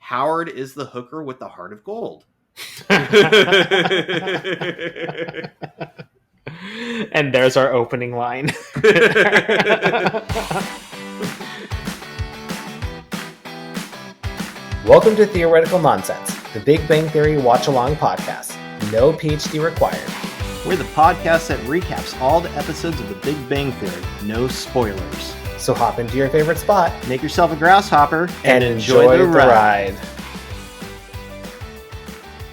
Howard is the hooker with the heart of gold. And there's our opening line. Welcome to Theoretical Nonsense, the Big Bang Theory watch-along podcast. No PhD required. We're the podcast that recaps all the episodes of the Big Bang Theory. No spoilers. So hop into your favorite spot, make yourself a grasshopper, and enjoy the ride.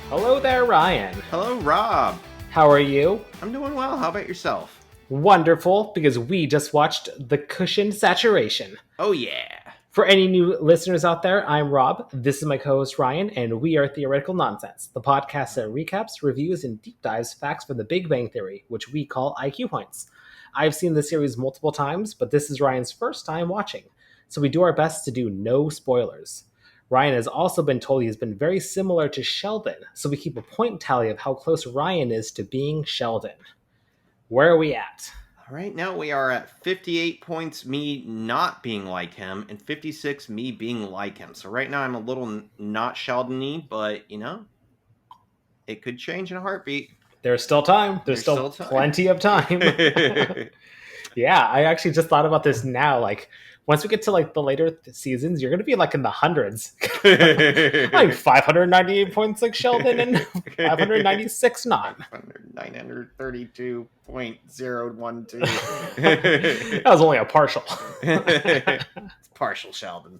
Hello there, Ryan. Hello, Rob. How are you? I'm doing well. How about yourself? Wonderful, because we just watched The Cushioned Saturation. Oh, yeah. For any new listeners out there, I'm Rob. This is my co-host, Ryan, and we are Theoretical Nonsense, the podcast that recaps, reviews, and deep dives facts from the Big Bang Theory, which we call IQ points. I've seen the series multiple times, but this is Ryan's first time watching, so we do our best to do no spoilers. Ryan has also been told he's been very similar to Sheldon, so we keep a point tally of how close Ryan is to being Sheldon. Where are we at? Right now we are at 58 points, me not being like him, and 56 me being like him. So right now I'm a little not Sheldon-y, but, you know, it could change in a heartbeat. There's still time. There's still plenty of time. Yeah, I actually just thought about this now. Like, once we get to like the later seasons, you're going to be like in the hundreds. Like 598 points like Sheldon and 596 not. 932.012. That was only a partial. It's partial Sheldon.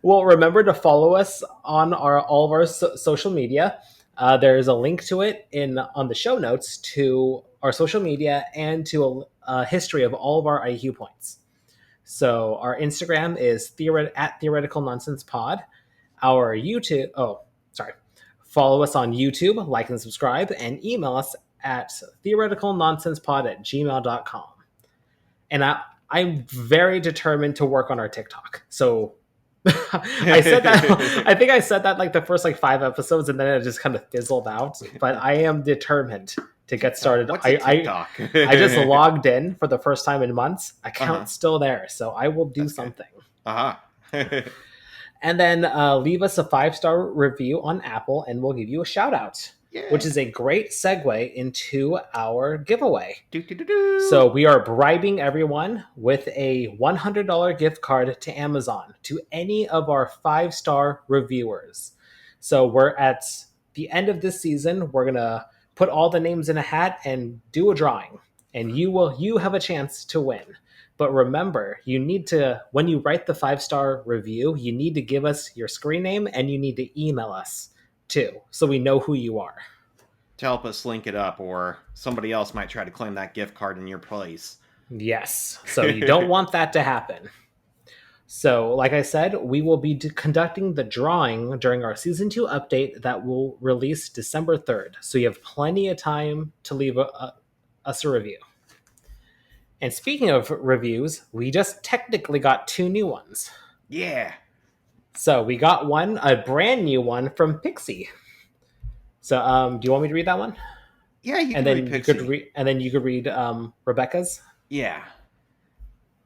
Well, remember to follow us on all of our social media. There's a link to it on the show notes to our social media and to a history of all of our IQ points. So our Instagram is at Theoretical Nonsense Pod. Our YouTube, follow us on YouTube, like and subscribe, and email us at theoreticalnonsensepod@gmail.com. And I'm very determined to work on our TikTok. So I said that. I think I said that like the first 5 episodes, and then it just kind of fizzled out. But I am determined to get started. What's a TikTok? I just logged in for the first time in months. Account's still there, so I will do something. And then leave us a 5-star review on Apple, and we'll give you a shout out. Yeah. Which is a great segue into our giveaway. So we are bribing everyone with a $100 gift card to Amazon to any of our 5-star reviewers. So we're at the end of this season. We're going to put all the names in a hat and do a drawing. And you have a chance to win. But remember, you need to, when you write the 5-star review, you need to give us your screen name and you need to email us too, so we know who you are. To help us link it up, or somebody else might try to claim that gift card in your place. Yes, so you don't want that to happen. So, like I said, we will be conducting the drawing during our Season 2 update that will release December 3rd. So you have plenty of time to leave us a review. And speaking of reviews, we just technically got 2 new ones. Yeah. So we got a brand new one from Pixie. So do you want me to read that one? Yeah, you can read Pixie. And then you could read Rebecca's? Yeah.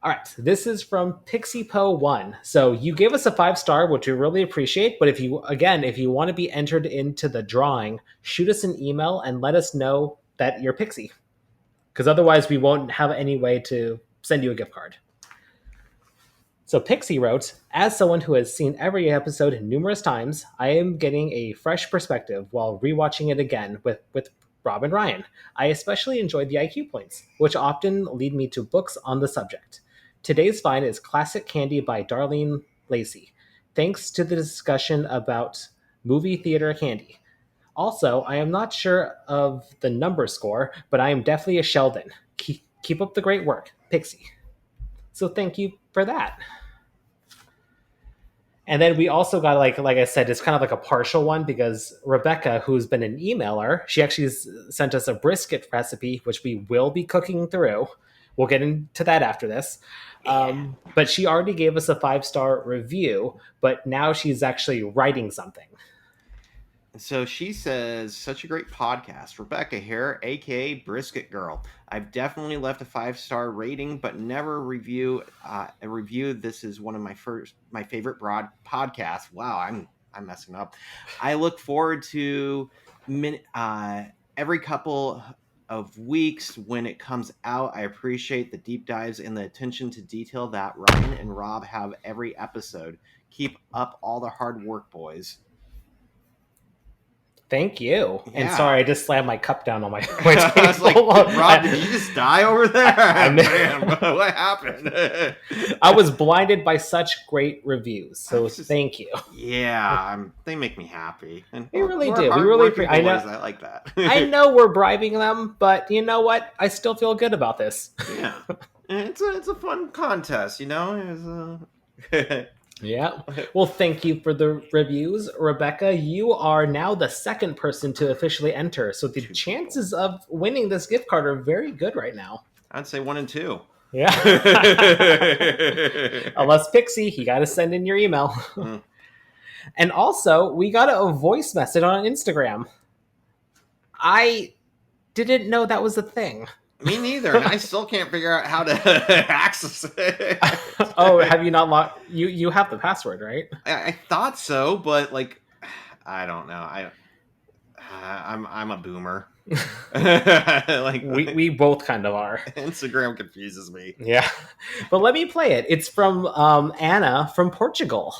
All right, this is from PixiePo1. So you gave us a 5-star, which we really appreciate. But if you want to be entered into the drawing, shoot us an email and let us know that you're Pixie. Because otherwise we won't have any way to send you a gift card. So Pixie wrote, as someone who has seen every episode numerous times, I am getting a fresh perspective while rewatching it again with Rob and Ryan. I especially enjoyed the IQ points, which often lead me to books on the subject. Today's find is Classic Candy by Darlene Lacey. Thanks to the discussion about movie theater candy. Also, I am not sure of the number score, but I am definitely a Sheldon. Keep up the great work, Pixie. So thank you for that. And then we also got, like I said, it's kind of like a partial one because Rebecca, who's been an emailer, she actually sent us a brisket recipe, which we will be cooking through. We'll get into that after this. Yeah. But she already gave us a 5-star review, but now she's actually writing something. So she says, such a great podcast. Rebecca here, aka Brisket Girl. I've definitely left a 5-star rating, but never a review. This is one of my favorite broad podcasts. Wow, I'm messing up. I look forward to every couple of weeks when it comes out. I appreciate the deep dives and the attention to detail that Ryan and Rob have every episode. Keep up all the hard work, boys. Thank you. And Yeah. sorry, I just slammed my cup down on my, my I was like, table. Rob, did you just die over there? Man, I, what happened? I was blinded by such great reviews, so Just, thank you. yeah, they make me happy. And We really we're do. We really hardworking I boys. know. I like that. I know we're bribing them, but you know what? I still feel good about this. Yeah, and it's a fun contest, you know. Yeah. Well, thank you for the reviews. Rebecca, you are now the second person to officially enter. So the Two people. chances of winning this gift card are very good right now. I'd say 1 and 2. Yeah. Unless Pixie, you got to send in your email. Mm. And also, we got a voice message on Instagram. I didn't know that was a thing. Me neither, and I still can't figure out how to access it. Oh, have you not locked? You have the password, right? I thought so, but like, I don't know. I'm a boomer. Like we both kind of are. Instagram confuses me. Yeah, but let me play it. It's from Anna from Portugal.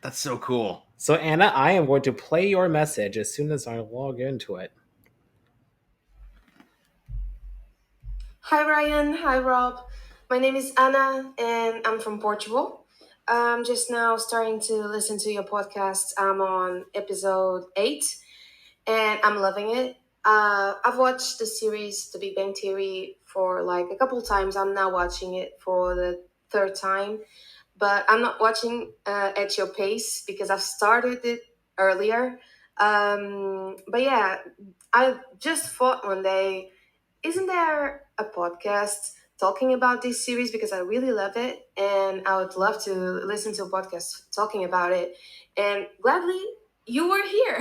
That's so cool. So Anna, I am going to play your message as soon as I log into it. Hi Ryan, hi Rob. My name is Anna and I'm from Portugal. I'm just now starting to listen to your podcast. I'm on episode 8 and I'm loving it. I've watched the series The Big Bang Theory for like a couple times. I'm now watching it for the third time, but I'm not watching at your pace because I've started it earlier. But yeah, I just thought one day, isn't there a podcast talking about this series? Because I really love it and I would love to listen to a podcast talking about it. And gladly, you were here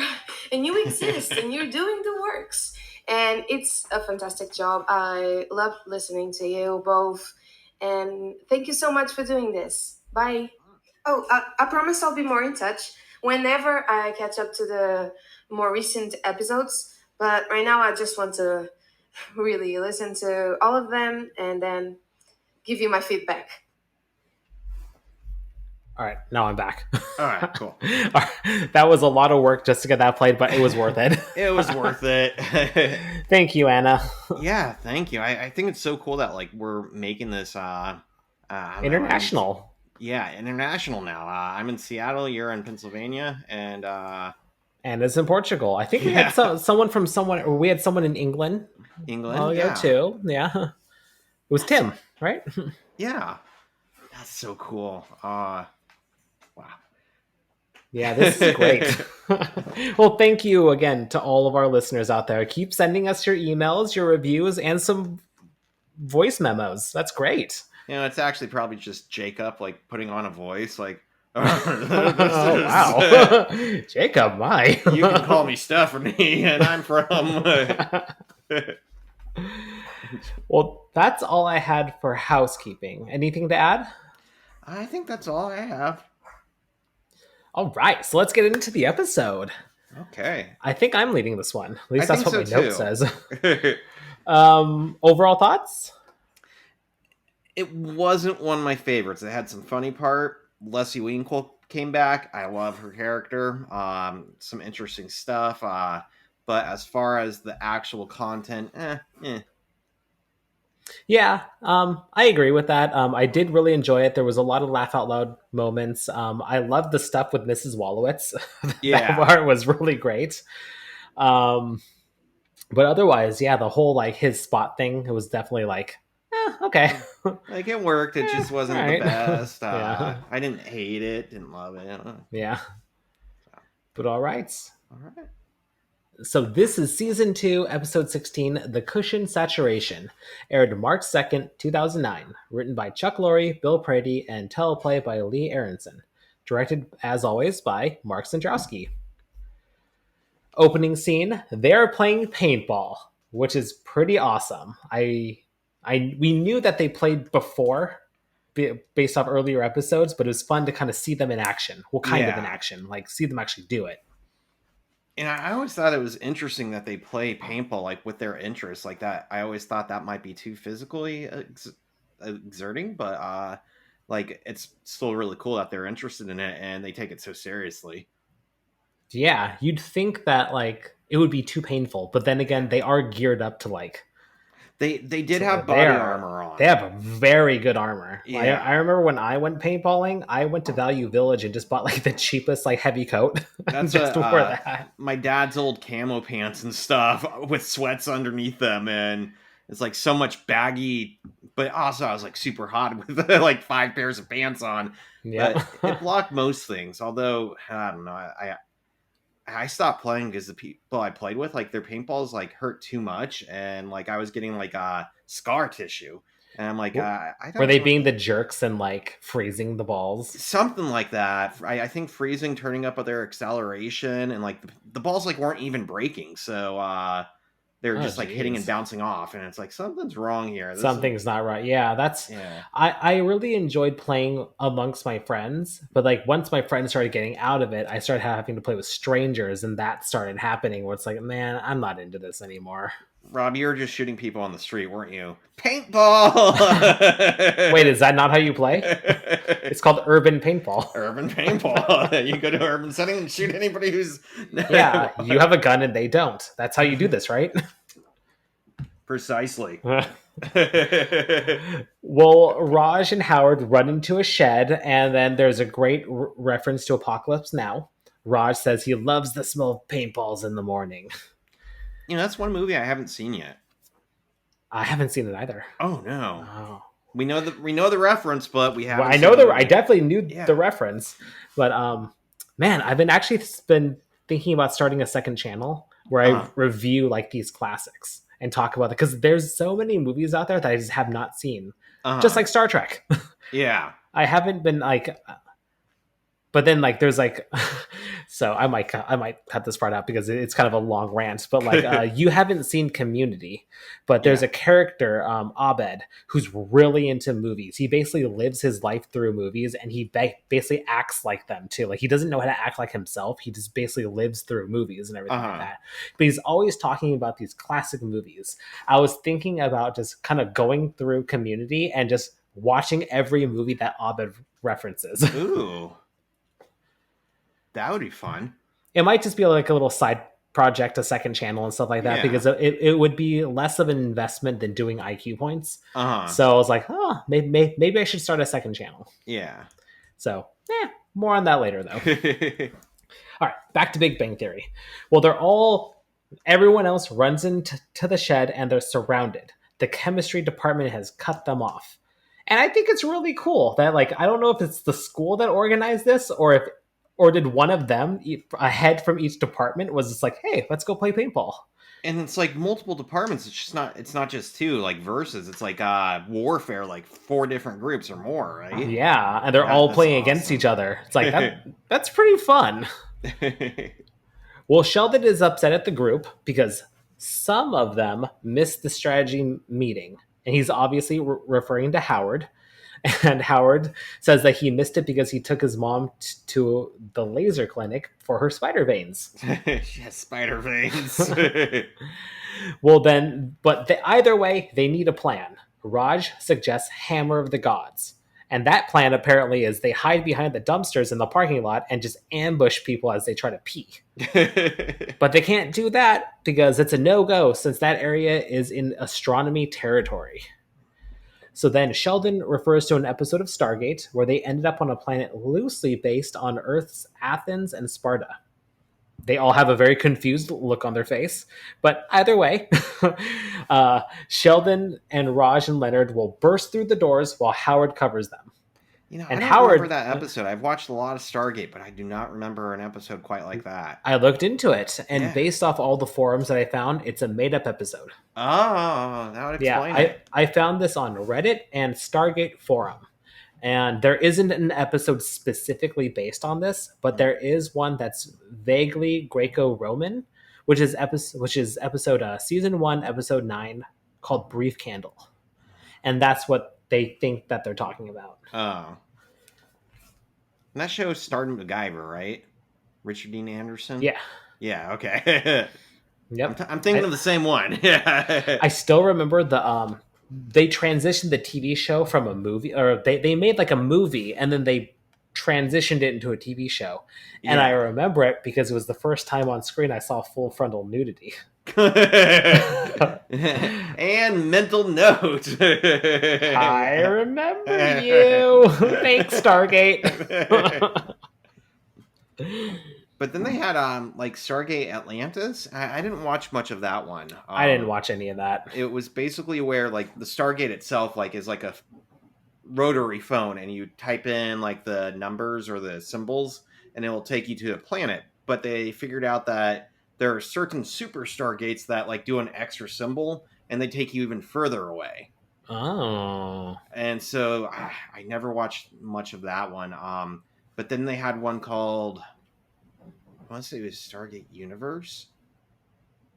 and you exist and you're doing the works. And it's a fantastic job. I love listening to you both. And thank you so much for doing this. Bye. Oh, I promise I'll be more in touch whenever I catch up to the more recent episodes. But right now, I just want to really listen to all of them and then give you my feedback. All right, now I'm back. All right, cool. That was a lot of work just to get that played, but it was worth it. It was worth it. Thank you, Anna. Yeah, thank you. I think it's so cool that like we're making this International. Yeah, international now. I'm in Seattle, you're in Pennsylvania, and And it's in Portugal. I think we had someone from somewhere, or we had someone in England. England. Oh, yeah, too. Yeah. It was Tim, right? Yeah. That's so cool. Wow. Yeah, this is great. Well, thank you again to all of our listeners out there. Keep sending us your emails, your reviews, and some voice memos. That's great. You know, it's actually probably just Jacob like putting on a voice like oh, wow. Jacob, my. You can call me Stephanie and I'm from Well, that's all I had for housekeeping. Anything to add? I think that's all I have. All right, so let's get into the episode. Okay. I think I'm leading this one. At least I that's what think my so, note too. says. Overall thoughts? It wasn't one of my favorites. It had some funny part. Leslie Winkle came back. I love her character. Some interesting stuff. But as far as the actual content, Yeah, I agree with that. I did really enjoy it. There was a lot of laugh out loud moments. I loved the stuff with Mrs. Wallowitz. Yeah. That part was really great. But otherwise, yeah, the whole like his spot thing, it was definitely like, okay. Like it worked. It just wasn't right. the best. Yeah. I didn't hate it. Didn't love it. Yeah. But all right. All right. So this is season 2, episode 16, The Cushion Saturation, aired March 2nd, 2009, written by Chuck Lorre, Bill Prady, and teleplay by Lee Aronson. Directed, as always, by Mark Sandrowski. Opening scene, they're playing paintball, which is pretty awesome. We knew that they played before based off earlier episodes, but it was fun to kind of see them in action. Well, kind of in Yeah. action, like see them actually do it. And I always thought it was interesting that they play paintball like with their interests like that. I always thought that might be too physically exerting, but like it's still really cool that they're interested in it and they take it so seriously. Yeah, you'd think that like it would be too painful, but then again, they are geared up to like They did so have body armor on. They have a very good armor. Yeah. I remember when I went paintballing, I went to Value Village and just bought like the cheapest like heavy coat. That's just wore that. My dad's old camo pants and stuff with sweats underneath them, and it's like so much baggy. But also, I was like super hot with like 5 pairs of pants on. Yeah, But it blocked most things. Although I don't know, I stopped playing because the people I played with, like their paintballs, like hurt too much, and like I was getting like scar tissue, and I'm like, I don't. Were they being the jerks and like freezing the balls? Something like that. I think freezing, turning up their acceleration, and like the balls like weren't even breaking, so they're just like hitting and bouncing off, and it's like something's wrong here. Something's not right. Yeah, I really enjoyed playing amongst my friends, but like once my friends started getting out of it, I started having to play with strangers, and that started happening where it's like, man, I'm not into this anymore. Rob, you were just shooting people on the street, weren't you? Paintball! Wait, is that not how you play? It's called urban paintball. Urban paintball. You go to an urban setting and shoot anybody who's... Yeah, you have a gun and they don't. That's how you do this, right? Precisely. Well, Raj and Howard run into a shed, and then there's a great reference to Apocalypse Now. Raj says he loves the smell of paintballs in the morning. You know, that's one movie I haven't seen yet. I haven't seen it either. Oh no. Oh. We know the reference, but we haven't. Well, I definitely knew the reference, but man, I've been thinking about starting a second channel where I review like these classics and talk about it, because there's so many movies out there that I just have not seen, just like Star Trek. Yeah, I haven't been like. But then, like, there's like, so I might cut this part out because it's kind of a long rant. But like, you haven't seen Community, but there's a character, Abed, who's really into movies. He basically lives his life through movies, and he basically acts like them too. Like, he doesn't know how to act like himself. He just basically lives through movies and everything like that. But he's always talking about these classic movies. I was thinking about just kind of going through Community and just watching every movie that Abed references. Ooh. That would be fun. It might just be like a little side project, a second channel and stuff like that, because it would be less of an investment than doing IQ points. So I was like, maybe I should start a second channel. Yeah. So, more on that later, though. All right, back to Big Bang Theory. Well, everyone else runs into the shed and they're surrounded. The chemistry department has cut them off. And I think it's really cool that, like, I don't know if it's the school that organized this or did one of them, a head from each department, was just like, hey, let's go play paintball. And it's like multiple departments. It's not just two, like versus. It's like warfare, like 4 different groups or more, right? Yeah, and they're all playing against each other. It's like, that's pretty fun. Well, Sheldon is upset at the group because some of them missed the strategy meeting. And he's obviously referring to Howard. And Howard says that he missed it because he took his mom to the laser clinic for her spider veins. Yes, spider veins. Well, then, but either way, they need a plan. Raj suggests Hammer of the Gods. And that plan apparently is they hide behind the dumpsters in the parking lot and just ambush people as they try to pee. But they can't do that because it's a no-go since that area is in astronomy territory. So then Sheldon refers to an episode of Stargate where they ended up on a planet loosely based on Earth's Athens and Sparta. They all have a very confused look on their face. But either way, Sheldon and Raj and Leonard will burst through the doors while Howard covers them. You know, and I don't remember that episode. I've watched a lot of Stargate, but I do not remember an episode quite like that. I looked into it, and based off all the forums that I found, it's a made-up episode. Oh, that would explain it. I found this on Reddit and Stargate forum. And there isn't an episode specifically based on this, but there is one that's vaguely Greco-Roman, which is episode season 1, episode 9, called Brief Candle, and that's what they think that they're talking about. Oh, and that show starred MacGyver, right? Richard Dean Anderson. Yeah. Yeah. Okay. Yep. I'm thinking of the same one. Yeah. I still remember they transitioned the TV show from a movie, or they made like a movie and then they transitioned it into a TV show. And I remember it because it was the first time on screen I saw full frontal nudity. And mental note. I remember you. Thanks, Stargate. But then they had like Stargate Atlantis. I didn't watch much of that one. I didn't watch any of that. It was basically where like the Stargate itself like is like a rotary phone, and you type in like the numbers or the symbols, and it will take you to a planet. But they figured out that there are certain super Stargates that like do an extra symbol, and they take you even further away. Oh. And so I never watched much of that one. But then they had one called, I want to say it was Stargate Universe,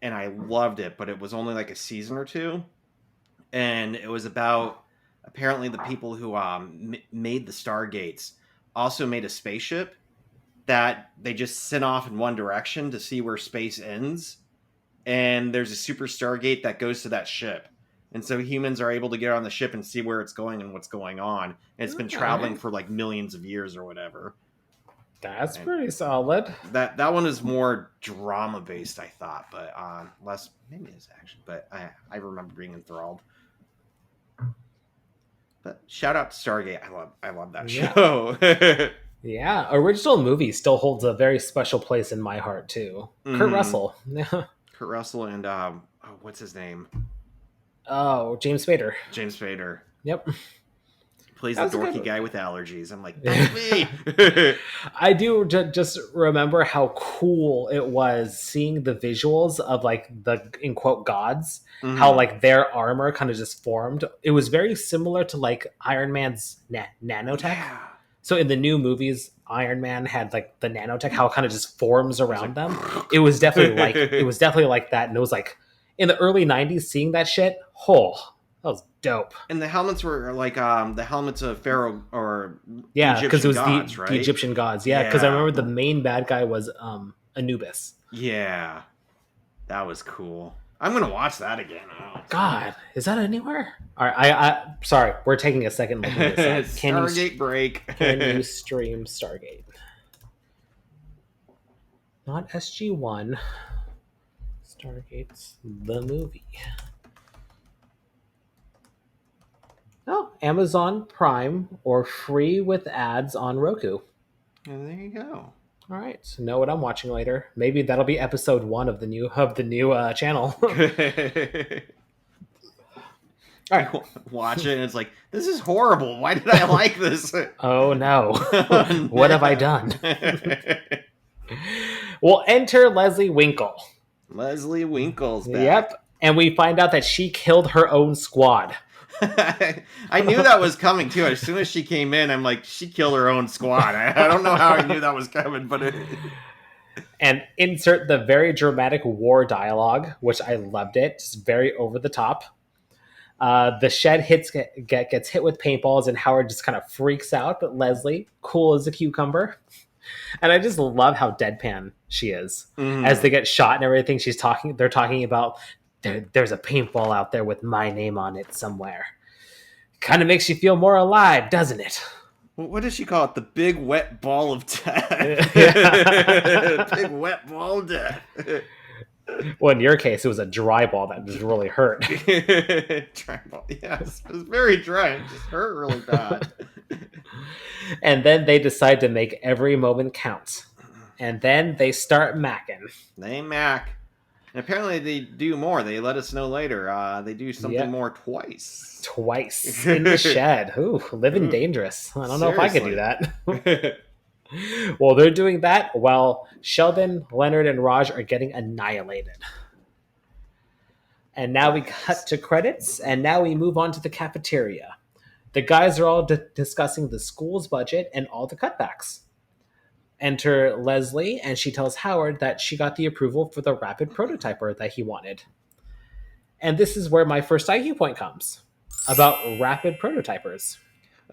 and I loved it, but it was only like a season or two, and it was about apparently the people who made the Stargates also made a spaceship that they just sent off in one direction to see where space ends, and there's a super Stargate that goes to that ship, and so humans are able to get on the ship and see where it's going and what's going on, and it's been traveling for like millions of years or whatever. That's pretty solid. That one is more drama based, I thought, but less, maybe it's action. But I remember being enthralled. But shout out to Stargate. I love that show. Yeah, original movie still holds a very special place in my heart too. Mm-hmm. Kurt Russell. Kurt Russell and what's his name? Oh, James Spader. James Spader. Yep. Plays a dorky guy with allergies. I'm like, that's me. I do just remember how cool it was seeing the visuals of like the in quote gods, how like their armor kind of just formed. It was very similar to like Iron Man's nanotech. Yeah. So in the new movies, Iron Man had like the nanotech, how it kind of just forms around them. It was definitely like that, and it was like in the early '90s, seeing that shit. That was dope. And the helmets were like the helmets of Pharaoh or because it was gods, right? the Egyptian gods. Yeah, because I remember the main bad guy was Anubis. Yeah, that was cool. I'm gonna watch that again. Oh, God, is that anywhere? All right, I sorry, we're taking a second look at this. Stargate break. Can you stream Stargate? Not SG-1. Stargate's the movie. Oh, Amazon Prime or free with ads on Roku. And there you go. All right, so know what I'm watching later. Maybe that'll be episode 1 of the new channel. All right, watch it, and it's like, this is horrible. Why did I like this? Oh no, what have I done? We'll enter Leslie Winkle. Leslie Winkle's back. Yep, and we find out that she killed her own squad. I knew that was coming too. As soon as she came in, I'm like, she killed her own squad. I don't know how I knew that was coming, but and insert the very dramatic war dialogue, which I loved it. Just very over the top. The shed gets hit with paintballs, and Howard just kind of freaks out. But Leslie, cool as a cucumber. And I just love how deadpan she is as they get shot and everything. They're talking about. There's a paintball out there with my name on it somewhere. Kind of makes you feel more alive, doesn't it? What does she call it? The big wet ball of death. Big wet ball of death. Well, in your case, it was a dry ball that just really hurt. Dry ball, yes. It was very dry. It just hurt really bad. And then they decide to make every moment count. And then they start macking. They mac. And apparently they do more. They let us know later. They do something more twice. Twice in the shed. Ooh, living dangerous. I don't know if I could do that. Well, they're doing that while Sheldon, Leonard, and Raj are getting annihilated. And now we cut to credits, and now we move on to the cafeteria. The guys are all discussing the school's budget and all the cutbacks. enter Leslie, and she tells Howard that she got the approval for the rapid prototyper that he wanted. And this is where my first IQ point comes about rapid prototypers.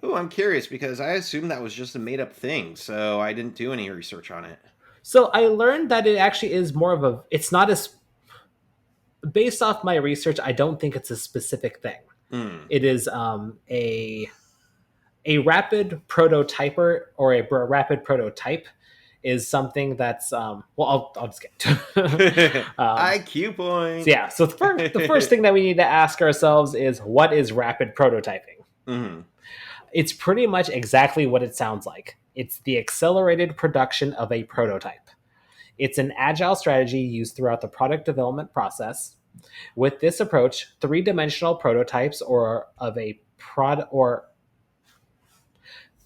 Oh, I'm curious because I assumed that was just a made up thing, so I didn't do any research on it. So I learned that it actually is more of a, it's not as, based off my research, I don't think it's a specific thing. It is a rapid prototyper or a rapid prototype is something that's well I'll just get to it. IQ point. So the first thing that we need to ask ourselves is, what is rapid prototyping? It's pretty much exactly what it sounds like. It's the accelerated production of a prototype. It's an agile strategy used throughout the product development process. With this approach, three-dimensional prototypes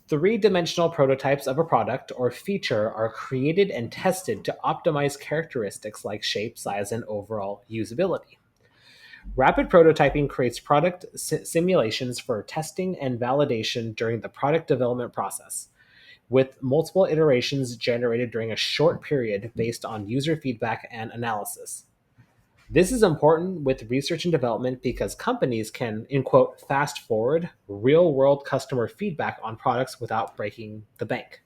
three-dimensional prototypes of a product or feature are created and tested to optimize characteristics like shape, size, and overall usability. Rapid prototyping creates product simulations for testing and validation during the product development process, with multiple iterations generated during a short period based on user feedback and analysis. This is important with research and development because companies can, in quote, fast forward real world customer feedback on products without breaking the bank.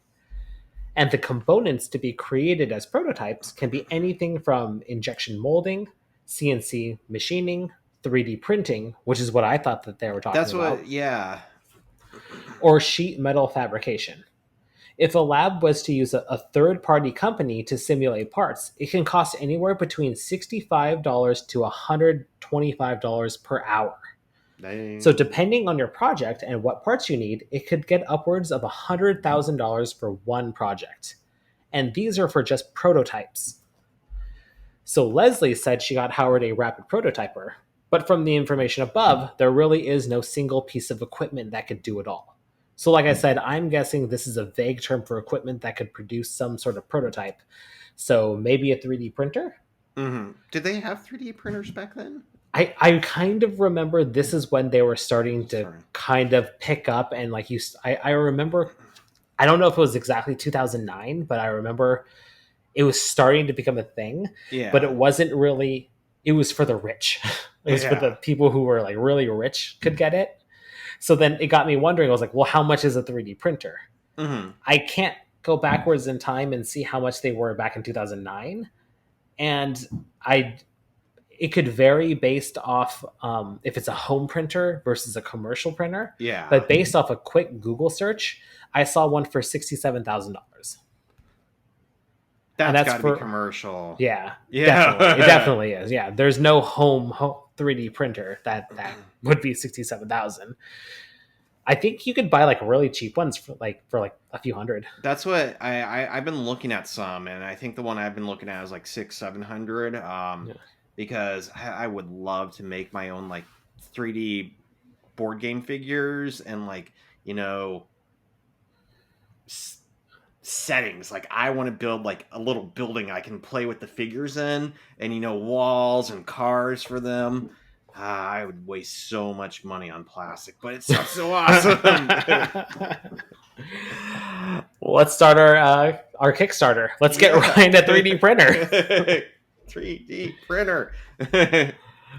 And the components to be created as prototypes can be anything from injection molding, CNC machining, 3D printing, which is what I thought that they were talking about. Yeah. Or sheet metal fabrication. If a lab was to use a third-party company to simulate parts, it can cost anywhere between $65 to $125 per hour. Dang. So depending on your project and what parts you need, it could get upwards of $100,000 for one project. And these are for just prototypes. So Leslie said she got Howard a rapid prototyper, but from the information above, there really is no single piece of equipment that could do it all. So like I said, I'm guessing this is a vague term for equipment that could produce some sort of prototype. So maybe a 3D printer? Did they have 3D printers back then? I kind of remember this is when they were starting to kind of pick up, and like I remember, I don't know if it was exactly 2009, but I remember it was starting to become a thing. Yeah. But it wasn't really, it was for the rich. It was for the people who were like really rich could get it. So then it got me wondering, I was like, well, how much is a 3D printer? I can't go backwards in time and see how much they were back in 2009. And it could vary based off if it's a home printer versus a commercial printer. Yeah. But based off a quick Google search, I saw one for $67,000. That's got to be commercial. Yeah. Definitely. It definitely is. Yeah. There's no home 3D printer that would be $67,000. I think you could buy like really cheap ones for like a few hundred. That's what I've been looking at some, and I think the one I've been looking at is like $600-700. Because I would love to make my own like 3D board game figures and like, you know, settings. Like I want to build like a little building I can play with the figures in, and you know, walls and cars for them. I would waste so much money on plastic, but it sounds so awesome. Well, let's start our Kickstarter. Let's get Ryan a 3D printer. 3D printer.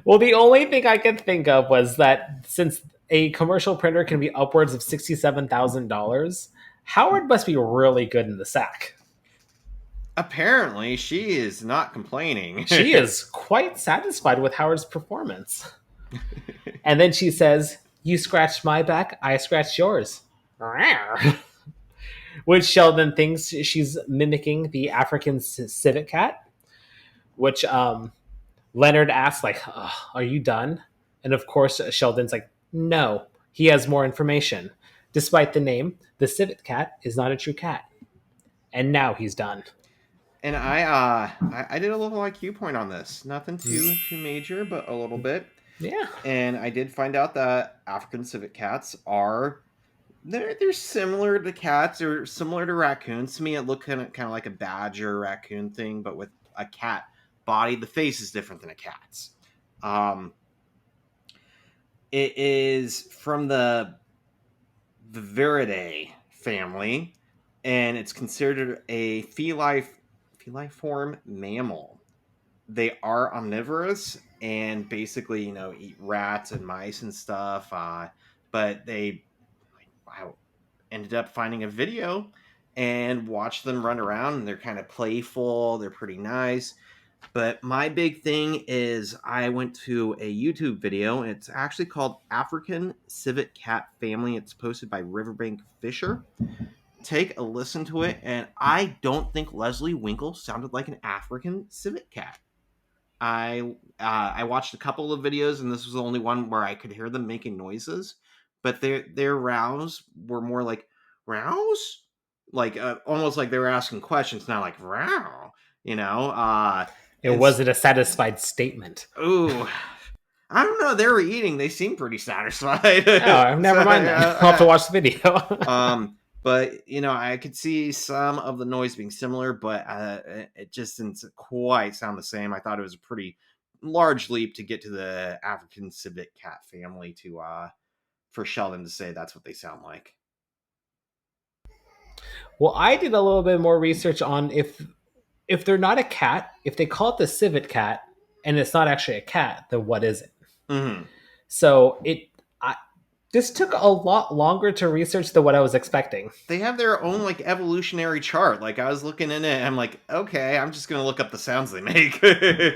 Well, the only thing I could think of was that since a commercial printer can be upwards of $67,000, Howard must be really good in the sack. Apparently, she is not complaining. She is quite satisfied with Howard's performance. And then she says, "You scratched my back, I scratched yours." Which Sheldon thinks she's mimicking the African civet cat. Which Leonard asks, like, "Are you done?" And of course, Sheldon's like, "No, he has more information. Despite the name, the civet cat is not a true cat." And now he's done. And I did a little IQ point on this. Nothing too major, but a little bit. Yeah. And I did find out that African civet cats are they're similar to cats or similar to raccoons. To me, it looked kind of like a badger raccoon thing, but with a cat body. The face is different than a cat's. It is from the Viridae family. and it's considered a feliform mammal. They are omnivorous and basically, eat rats and mice and stuff. But I ended up finding a video and watched them run around, and they're kind of playful. They're pretty nice. But my big thing is I went to a YouTube video, and it's actually called African Civet Cat Family. It's posted by Riverbank Fisher. Take a listen to it, and I don't think Leslie Winkle sounded like an African civet cat. I watched a couple of videos, and this was the only one where I could hear them making noises, but their rows were more like rows, like almost like they were asking questions, not like row, you know. It wasn't a satisfied statement. Ooh, I don't know. They were eating. They seemed pretty satisfied. Oh, never mind then. I'll have to watch the video. But I could see some of the noise being similar, but it just didn't quite sound the same. I thought it was a pretty large leap to get to the African civet cat family to for Sheldon to say that's what they sound like. Well, I did a little bit more research on if they're not a cat, if they call it the civet cat, and it's not actually a cat, then what is it? Mm-hmm. So this took a lot longer to research than what I was expecting. They have their own like evolutionary chart. Like I was looking in it, and I'm like, okay, I'm just gonna look up the sounds they make.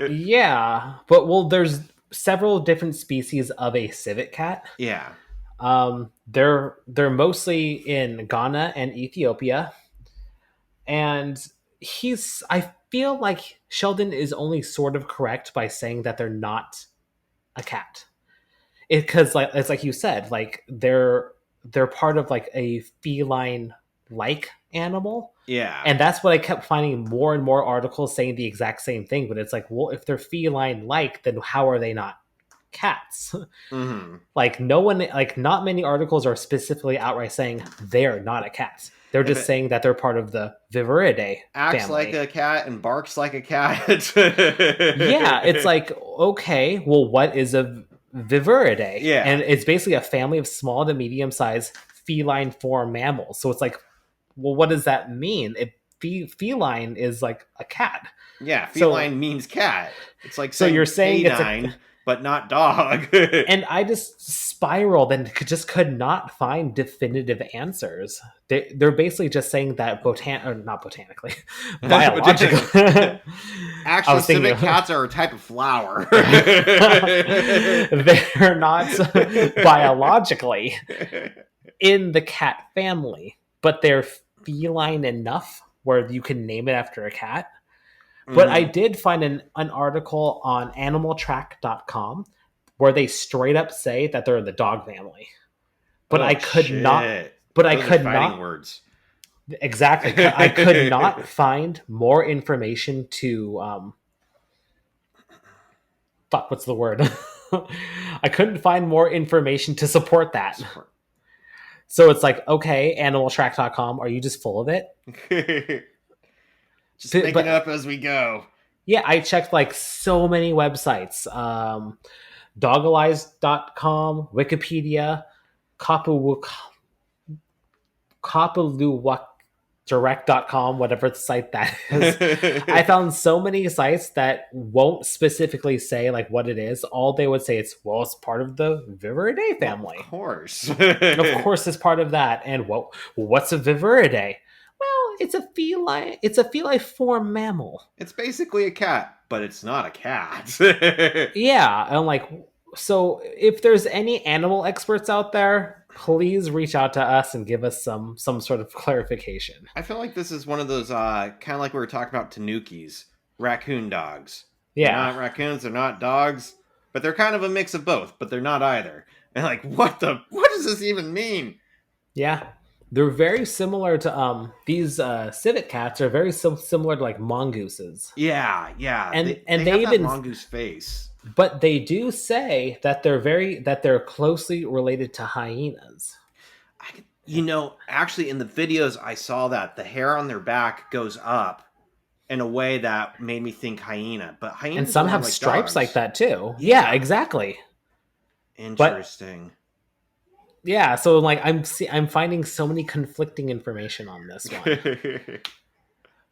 Yeah, but there's several different species of a civet cat. Yeah. They're mostly in Ghana and Ethiopia, and I feel like Sheldon is only sort of correct by saying that they're not a cat. Because like it's like you said, like they're part of like a feline like animal. Yeah. And that's what I kept finding more and more articles saying the exact same thing. But it's like, well, if they're feline like, then how are they not cats? Mm-hmm. Like not many articles are specifically outright saying they're not a cat. They're just saying that they're part of the Viveridae acts family. like a cat and barks like a cat. Yeah, it's like, okay, well, what is a Viveridae? Yeah. And it's basically a family of small to medium-sized feline form mammals. So it's like, well, what does that mean? Feline is like a cat. Yeah, feline means cat. It's like so you're saying canine, but not dog. And I just spiraled and just could not find definitive answers. They're basically just saying that not botanically, biologically. Actually, civet cats are a type of flower. They're not biologically in the cat family, but they're feline enough where you can name it after a cat. But I did find an article on animaltrack.com where they straight up say that they're in the dog family. But I could not. But I could not. Words. Exactly. I could not find more information to. Fuck, what's the word? I couldn't find more information to support that. So it's like, okay, animaltrack.com, are you just full of it? Just making it up as we go. Yeah, I checked like so many websites. Dogalize.com, Wikipedia, Kapaluwakdirect.com, whatever the site that is. I found so many sites that won't specifically say like what it is. All they would say it's part of the Viveridae family. Of course. Of course it's part of that. And what's a Viveridae? Well, it's a feliform mammal. It's basically a cat, but it's not a cat. Yeah, I'm like, so if there's any animal experts out there, please reach out to us and give us some sort of clarification. I feel like this is one of those kind of like we were talking about tanukis, raccoon dogs. Yeah, they're not raccoons, they're not dogs, but they're kind of a mix of both, but they're not either. And like, what does this even mean? Yeah. They're very similar to these civet cats are very similar to like mongooses. Yeah, and they have that even mongoose face. But they do say that they're closely related to hyenas. Actually, in the videos I saw that the hair on their back goes up in a way that made me think hyena. But hyenas and some have like stripes dogs. like that too. Yeah, exactly. Interesting. Yeah, so like I'm finding so many conflicting information on this one.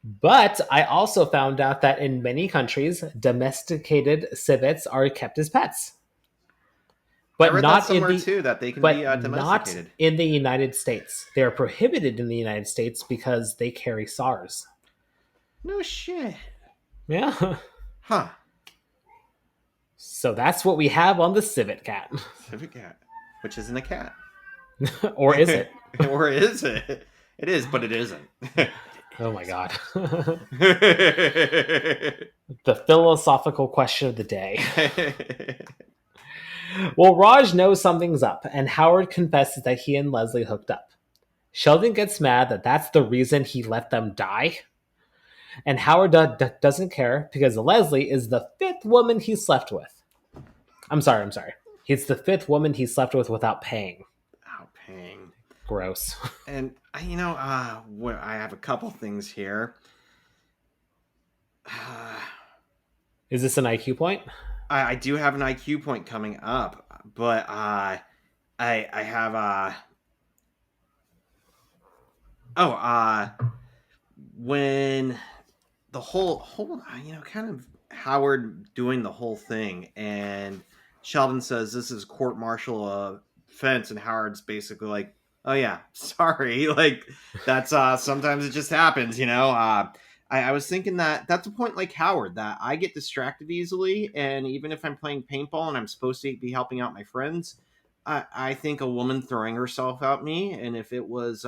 But I also found out that in many countries, domesticated civets are kept as pets, I but read that not in somewhere the too, that they can be but not domesticated. in the United States. They are prohibited in the United States because they carry SARS. No shit. Yeah. Huh. So that's what we have on the civet cat. Civet cat, which isn't a cat. Or is it? Or is it? It is, but it isn't. Oh my god. The philosophical question of the day. Well, Raj knows something's up, and Howard confesses that he and Leslie hooked up. Sheldon gets mad that that's the reason he let them die. And Howard doesn't care because Leslie is the fifth woman he slept with. I'm sorry. He's the fifth woman he slept with without paying. Oh, pang. Gross. And I have a couple things here. Is this an IQ point? I do have an IQ point coming up, but I have when the whole kind of Howard doing the whole thing, and Sheldon says this is court martial offense, and Howard's basically like, oh yeah, sorry, like that's sometimes it just happens, I was thinking that that's a point like Howard, that I get distracted easily, and even if I'm playing paintball and I'm supposed to be helping out my friends, I think a woman throwing herself at me, and if it was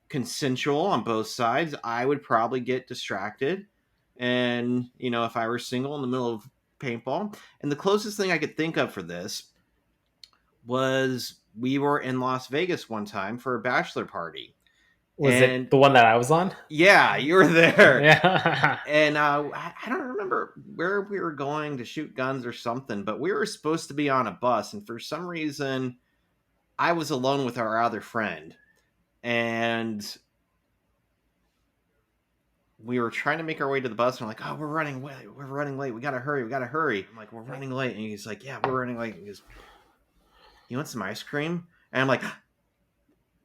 consensual on both sides, I would probably get distracted. And, if I were single in the middle of paintball, and the closest thing I could think of for this was we were in Las Vegas one time for a bachelor party. Was it the one that I was on? Yeah, you were there. Yeah. And I don't remember where we were going to shoot guns or something, but we were supposed to be on a bus, and for some reason, I was alone with our other friend. And we were trying to make our way to the bus, and we're like, oh, we're running late, we gotta hurry. I'm like, we're running late, and he's like, yeah, we're running late. And he goes, you want some ice cream? And I'm like,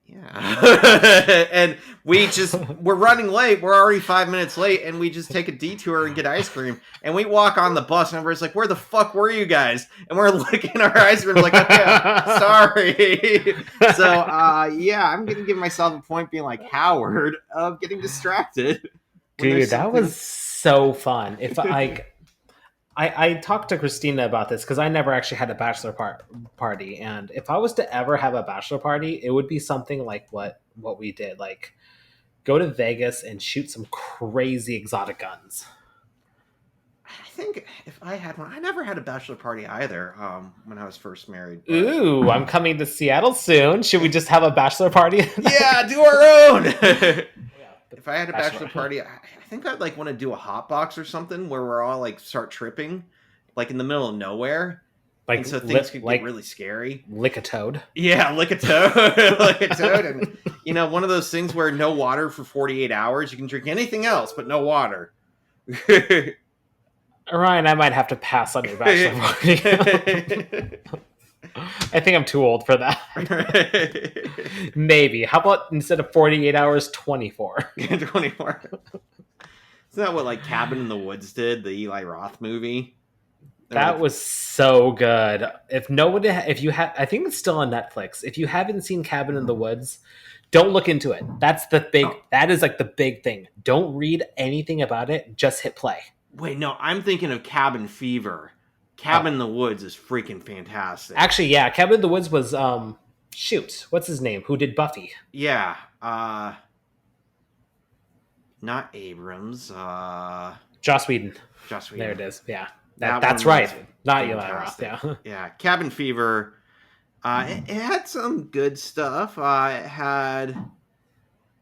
yeah. And we're running late, we're already 5 minutes late, and we just take a detour and get ice cream, and we walk on the bus, and everybody's like, where the fuck were you guys? And we're looking at our ice cream like, okay, sorry. So I'm gonna give myself a point being like Howard of getting distracted. Dude, that was so fun. If I talked to Christina about this because I never actually had a bachelor party, and if I was to ever have a bachelor party, it would be something like what we did, like go to Vegas and shoot some crazy exotic guns. I think if I had one, I never had a bachelor party either. When I was first married. But... Ooh, I'm coming to Seattle soon. Should we just have a bachelor party? Yeah, do our own. If I had a bachelor party, I think I'd like want to do a hot box or something where we're all like start tripping, like in the middle of nowhere, like, and so things could get really scary. Lick a toad. Yeah, lick a toad, lick a toad, and one of those things where no water for 48 hours. You can drink anything else, but no water. Ryan, I might have to pass on your bachelor party. I think I'm too old for that. Maybe. How about instead of 48 hours, 24? 24. Isn't that what like Cabin in the Woods did, the Eli Roth movie? That was so good. If you have, I think it's still on Netflix. If you haven't seen Cabin in the Woods, don't look into it. That's the big. Oh. That is like the big thing. Don't read anything about it. Just hit play. Wait, no, I'm thinking of Cabin Fever. Cabin in the Woods is freaking fantastic. Actually, yeah, Cabin in the Woods was what's his name? Who did Buffy? Yeah, not Abrams. Joss Whedon. There it is. Yeah, that's right. Not Eli Roth. Yeah, yeah. Cabin Fever. It had some good stuff. It had.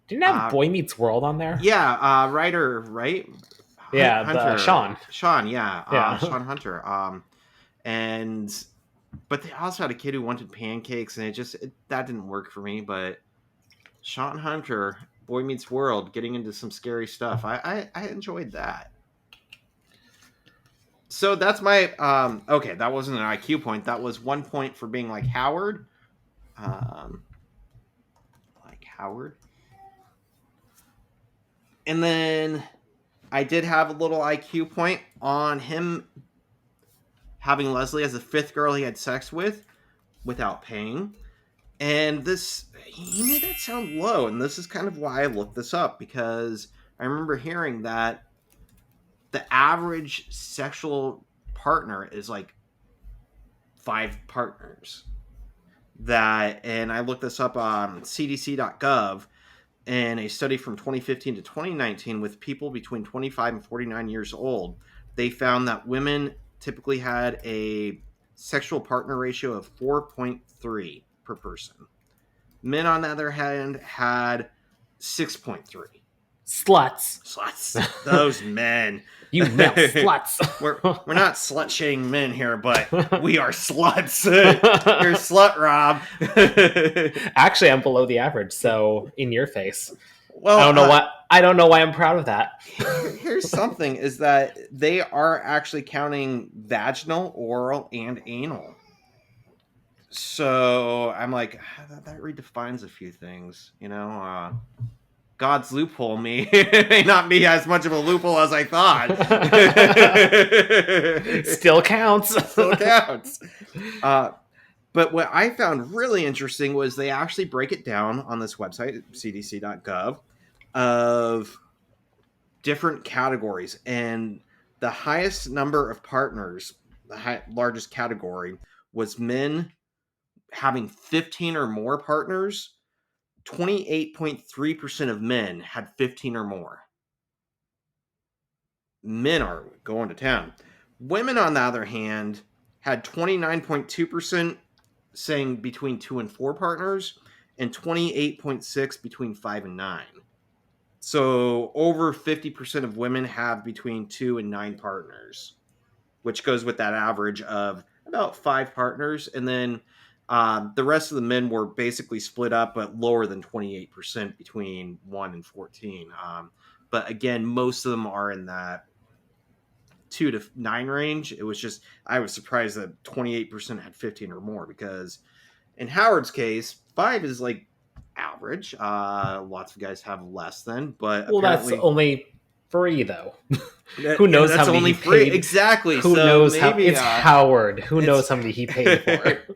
Didn't it have Boy Meets World on there? Yeah, writer, right? Yeah, Hunter. Sean, yeah. Sean Hunter. But they also had a kid who wanted pancakes, and that didn't work for me. But Sean Hunter, Boy Meets World, getting into some scary stuff. I enjoyed that. So that's my okay, that wasn't an IQ point. That was 1 point for being like Howard. Um like Howard. And then I did have a little IQ point on him having Leslie as the 5th girl he had sex with without paying. And this, he made that sound low. And this is kind of why I looked this up, because I remember hearing that the average sexual partner is like 5 partners. And I looked this up on cdc.gov, in a study from 2015 to 2019 with people between 25 and 49 years old. They found that women typically had a sexual partner ratio of 4.3 per person. Men, on the other hand, had 6.3. Sluts. Those men. You male sluts. We're not slut shaming men here, but we are sluts. You're a slut, Rob. Actually, I'm below the average, so in your face. Well, I don't know why I'm proud of that. Here's something: is that they are actually counting vaginal, oral, and anal. So I'm like, that redefines a few things, you know. God's loophole may not be as much of a loophole as I thought. Still counts. Still counts. But what I found really interesting was they actually break it down on this website, cdc.gov, of different categories. And the highest number of partners, the largest category, was men having 15 or more partners. 28.3% of men had 15 or more. Men are going to town. Women, on the other hand, had 29.2% saying between 2 and 4 partners, and 28.6% between 5 and 9. So over 50% of women have between 2 and 9 partners, which goes with that average of about 5 partners. And then the rest of the men were basically split up, but lower than 28% between 1 and 14. But again, most of them are in that 2 to 9 range. It was just, I was surprised that 28% had 15 or more, because in Howard's case, 5 is like average. Lots of guys have less than, but well, apparently... that's only free though. Who knows how many only he paid? Exactly. Who so knows maybe, how? It's Howard. Who knows how many he paid for?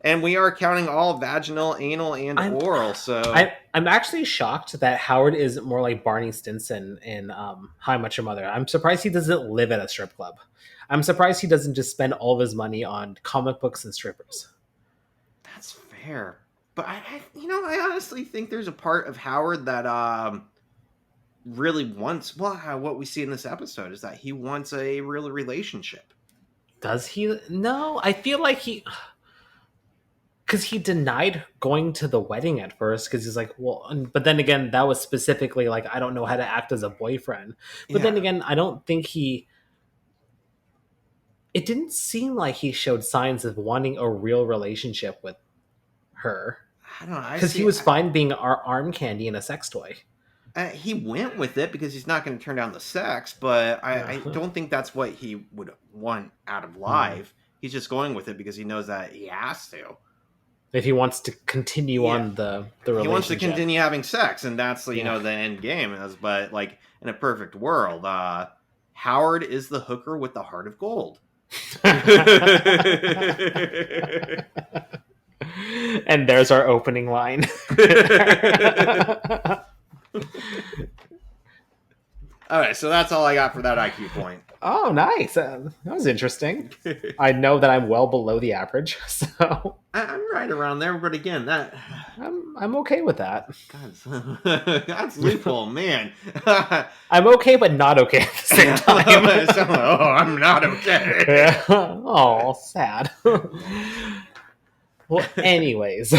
And we are counting all vaginal, anal, and oral. So I'm actually shocked that Howard is more like Barney Stinson in How I Met Your Mother. I'm surprised he doesn't live at a strip club. I'm surprised he doesn't just spend all of his money on comic books and strippers. That's fair. But I honestly think there's a part of Howard that really wants, what we see in this episode is that he wants a real relationship. Does he? No, I feel like because he denied going to the wedding at first, because he's like, well, but then again, that was specifically like, I don't know how to act as a boyfriend. But then again, I don't think it didn't seem like he showed signs of wanting a real relationship with her. I don't know. Because he was fine being arm candy and a sex toy. He went with it because he's not going to turn down the sex, but I don't think that's what he would want out of life. He's just going with it because he knows that he has to. If he wants to continue on the relationship. He wants to continue having sex, and that's the end game. But like in a perfect world, Howard is the hooker with the heart of gold. And there's our opening line. All right, so that's all I got for that IQ point. Oh, nice. That was interesting. I know that I'm well below the average, so I'm right around there. But again, that I'm okay with that. God's loophole, man. I'm okay, but not okay at the same time. I'm not okay. Yeah. Oh, sad. Well, anyways.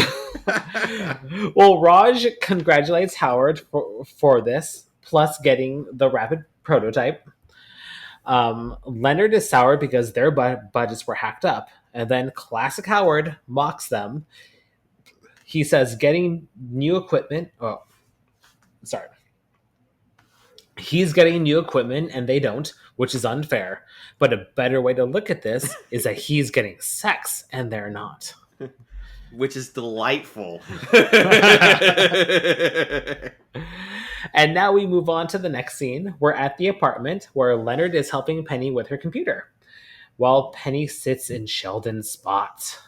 Well, Raj congratulates Howard for this, plus getting the rapid prototype. Leonard is sour because their budgets were hacked up. And then classic Howard mocks them. He says getting new equipment... Oh, sorry. he's getting new equipment and they don't, which is unfair. But a better way to look at this is that he's getting sex and they're not. Which is delightful. And now we move on to the next scene. We're at the apartment where Leonard is helping Penny with her computer, while Penny sits in Sheldon's spot.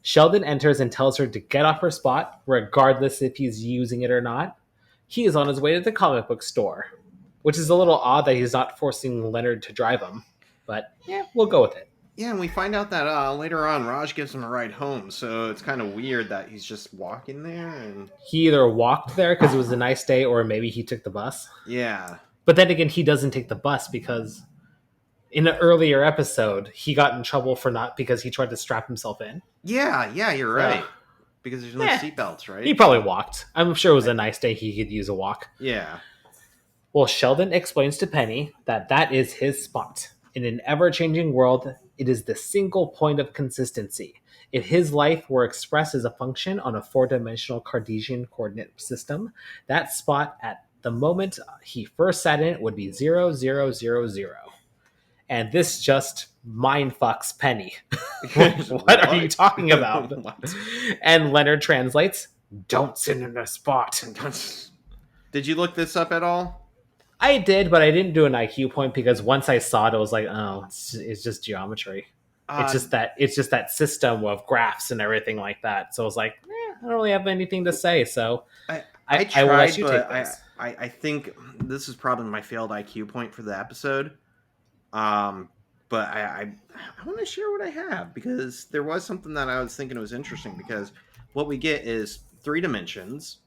Sheldon enters and tells her to get off her spot, regardless if he's using it or not. He is on his way to the comic book store, which is a little odd that he's not forcing Leonard to drive him. But yeah, we'll go with it. Yeah, and we find out that later on, Raj gives him a ride home, so it's kind of weird that he's just walking there. And He either walked there because it was a nice day, or maybe he took the bus. yeah, But then again, he doesn't take the bus because in an earlier episode, he got in trouble for not because he tried to strap himself in. yeah, you're right. Yeah. Because there's no Yeah. seatbelts, right? He probably walked. I'm sure it was a nice day. He could use a walk. Yeah. Well, Sheldon explains to Penny that that is his spot. In an ever-changing world, it is the single point of consistency. If his life were expressed as a function on a four-dimensional Cartesian coordinate system, that spot at the moment he first sat in it would be 0, 0, 0, 0. And this just mind fucks Penny. What are you talking about? What? And Leonard translates, "Don't sit in a spot." Did you look this up at all? I did, but I didn't do an IQ point because once I saw it, I was like, "Oh, it's just geometry. It's just that system of graphs and everything like that." So I was like, I don't really have anything to say. So I tried, will let you but take this. I think this is probably my failed IQ point for the episode. But I want to share what I have because there was something that I was thinking was interesting because what we get is 3 dimensions,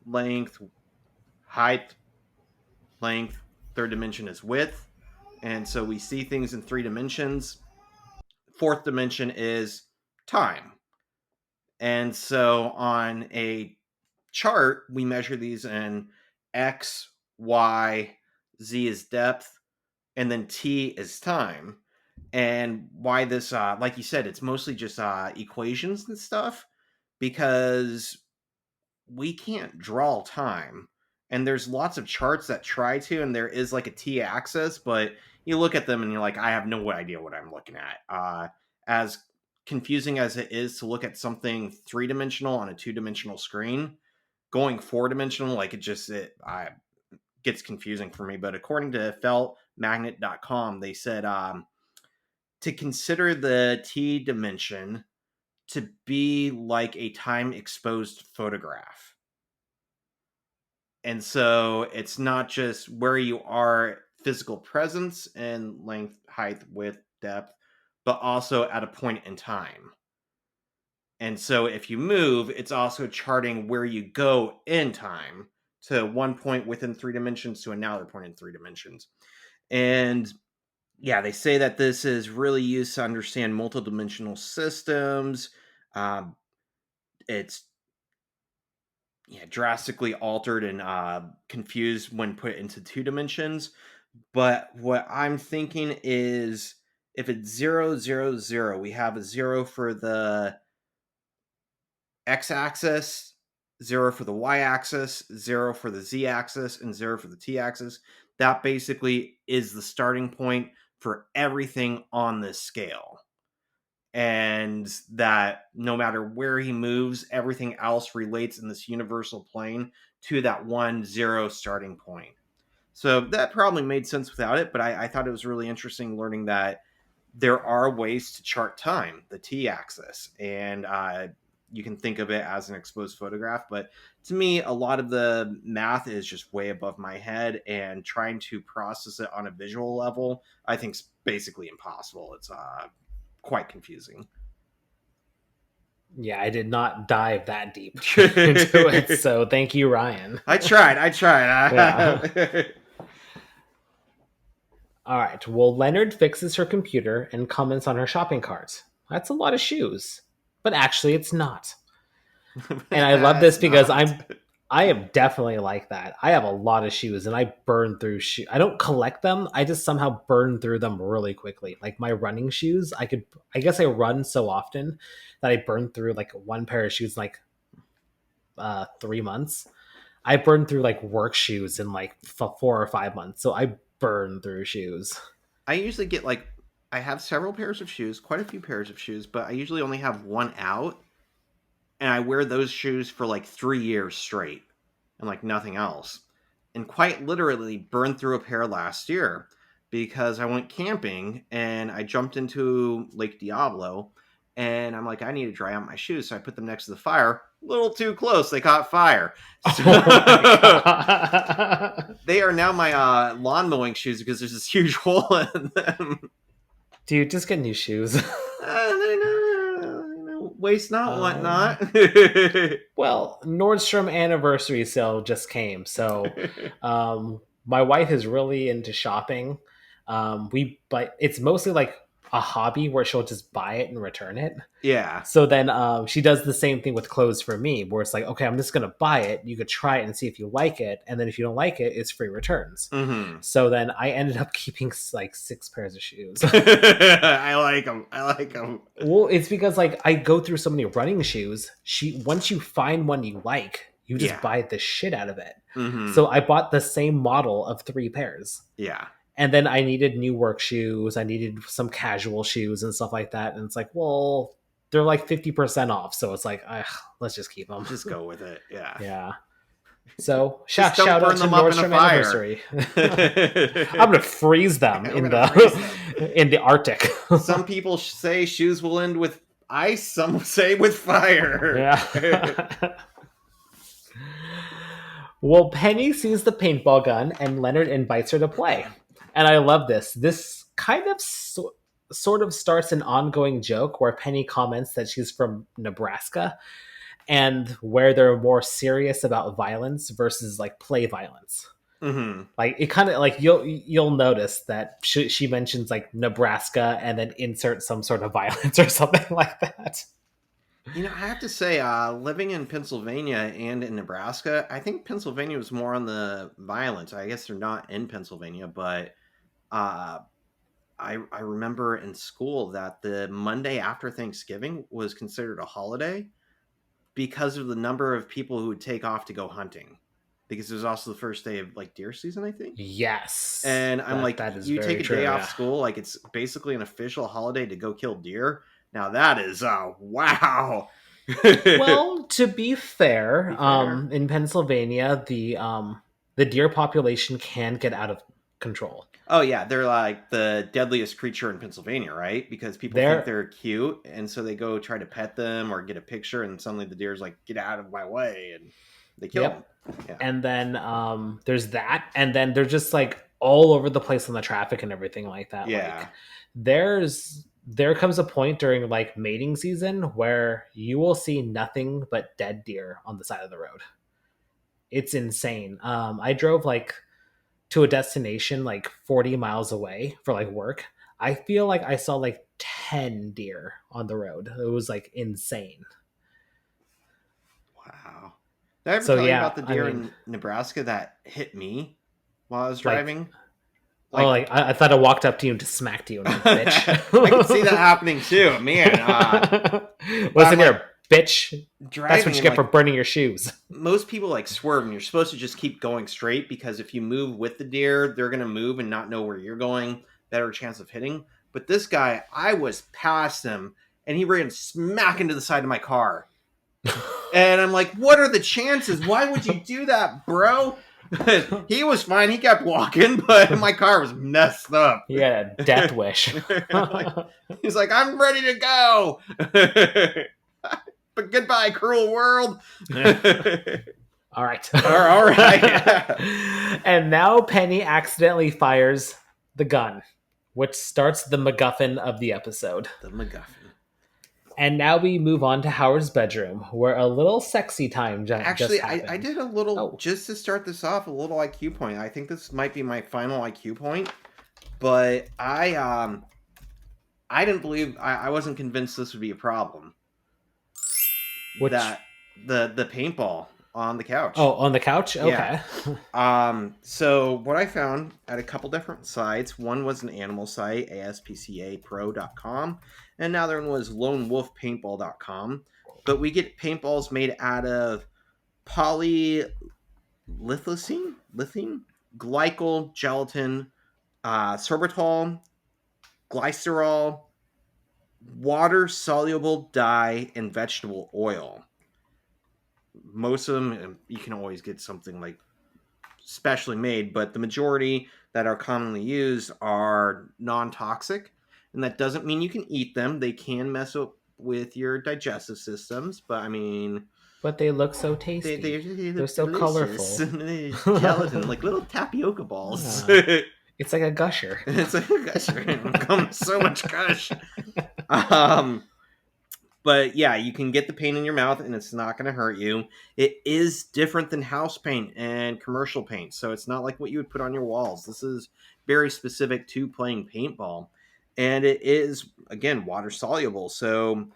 length, height, length, third dimension is width, and so we see things in 3 dimensions. Fourth dimension is time. And so on a chart, we measure these in X, Y, Z is depth, and then T is time. And why this, like you said, it's mostly just equations and stuff because we can't draw time. And there's lots of charts that try to, and there is like a T axis, but you look at them and you're like, I have no idea what I'm looking at. As confusing as it is to look at something 3-dimensional on a 2-dimensional screen, going 4-dimensional, like it gets confusing for me. But according to feltmagnet.com, they said to consider the T dimension to be like a time exposed photograph. And so it's not just where you are, physical presence and length, height, width, depth, but also at a point in time. And so if you move, it's also charting where you go in time to one point within 3 dimensions to another point in 3 dimensions. And yeah, they say that this is really used to understand multidimensional systems. It's drastically altered and confused when put into 2 dimensions. But what I'm thinking is if it's 0, 0, 0, we have a 0 for the x-axis, 0 for the y-axis, 0 for the z-axis, and 0 for the t-axis. That basically is the starting point for everything on this scale. And that no matter where he moves, everything else relates in this universal plane to that 1, 0 starting point. So that probably made sense without it, but I thought it was really interesting learning that there are ways to chart time, the t-axis, and you can think of it as an exposed photograph. But to me, a lot of the math is just way above my head, and trying to process it on a visual level, I think is basically impossible. It's quite confusing. Yeah, I did not dive that deep into it, so thank you, Ryan. I tried. Yeah. All right, well, Leonard fixes her computer and comments on her shopping cart. That's a lot of shoes. But actually, it's not. And I love this because I am definitely like that. I have a lot of shoes and I burn through shoes. I don't collect them. I just somehow burn through them really quickly. Like my running shoes, I guess I run so often that I burn through like one pair of shoes in like 3 months. I burned through like work shoes in like 4 or 5 months. So I burn through shoes. I usually get like I have several pairs of shoes, quite a few pairs of shoes, but I usually only have one out, and I wear those shoes for like 3 years straight, and like nothing else. And quite literally burned through a pair last year because I went camping and I jumped into Lake Diablo, and I'm like, I need to dry out my shoes, so I put them next to the fire. A little too close, they caught fire. So Oh my god. they are now my lawn mowing shoes because there's this huge hole in them. Dude, just get new shoes. Waste not, want not. Well, Nordstrom anniversary sale just came, so my wife is really into shopping. But it's mostly like a hobby where she'll just buy it and return it. Yeah. So then she does the same thing with clothes for me, where it's like, okay, I'm just gonna buy it. You could try it and see if you like it, and then if you don't like it, it's free returns. Mm-hmm. So then I ended up keeping like 6 pairs of shoes. I like them. I like them. Well, it's because like I go through so many running shoes. Once you find one you like, you just buy the shit out of it. Mm-hmm. So I bought the same model of 3 pairs. Yeah. And then I needed new work shoes. I needed some casual shoes and stuff like that. And it's like, well, they're like 50% off. So it's like, let's just keep them. Just go with it. Yeah. Yeah. So Just shout don't out to burn them up in a Nordstrom fire. Anniversary. I'm gonna freeze them in the Arctic. Some people say shoes will end with ice. Some say with fire. Yeah. Well, Penny sees the paintball gun, and Leonard invites her to play. And I love this. This kind of sort of starts an ongoing joke where Penny comments that she's from Nebraska, and where they're more serious about violence versus like play violence. Mm-hmm. Like it kind of like you'll notice that she mentions like Nebraska and then insert some sort of violence or something like that. You know, I have to say, living in Pennsylvania and in Nebraska, I think Pennsylvania was more on the violence. I guess they're not in Pennsylvania, but I remember in school that the Monday after Thanksgiving was considered a holiday because of the number of people who would take off to go hunting. Because it was also the first day of like deer season, I think. Yes. And I'm like, that is you very take a true, day yeah. off school, like it's basically an official holiday to go kill deer. Now that is wow. Well, to be fair, in Pennsylvania, the deer population can get out of control. Oh yeah, they're like the deadliest creature in Pennsylvania, right? Because people think they're cute, and so they go try to pet them or get a picture, and suddenly the deer's like, "Get out of my way!" and they kill them. Yeah. And then there's that, and then they're just like all over the place on the traffic and everything like that. Yeah. Like, there comes a point during like mating season where you will see nothing but dead deer on the side of the road. It's insane. I drove like to a destination like 40 miles away for like work. I feel like I saw like 10 deer on the road. It was like insane. Wow. Did I ever tell you about the deer in Nebraska that hit me while I was driving? I thought I walked up to you and just smacked you. And bitch. I could see that happening too, man. Listen here, bitch. Driving, that's what you get for burning your shoes. Most people like swerve, and you're supposed to just keep going straight because if you move with the deer, they're gonna move and not know where you're going. Better chance of hitting. But this guy, I was past him, and he ran smack into the side of my car. And I'm like, what are the chances? Why would you do that, bro? He was fine. He kept walking, but my car was messed up. He had a death wish. He's like, I'm ready to go. But goodbye, cruel world. All right. All right. And now Penny accidentally fires the gun, which starts the MacGuffin of the episode. The MacGuffin. And now we move on to Howard's bedroom, where a little sexy time Actually, just happened. I did a little, just to start this off, a little IQ point. I think this might be my final IQ point. But I didn't believe, I wasn't convinced this would be a problem. Which? That the paintball on the couch. Oh, on the couch? Okay. Yeah. So what I found at a couple different sites, one was an animal site, aspcapro.com, and another one was lonewolfpaintball.com. But we get paintballs made out of polyethylene Lithine, glycol, gelatin, sorbitol, glycerol, water soluble dye, and vegetable oil. Most of them, you can always get something like specially made, but the majority that are commonly used are non-toxic, and that doesn't mean you can eat them. They can mess up with your digestive systems, but I mean, But they look so they tasty. they They're look so delicious. colorful. They're gelatin, like little tapioca balls. Ah, it's like a gusher. It's like gosh, so much gush. Um, but yeah, you can get the paint in your mouth and it's not going to hurt you. It is different than house paint and commercial paint, so it's not like what you would put on your walls. This is very specific to playing paintball, and it is again water soluble, so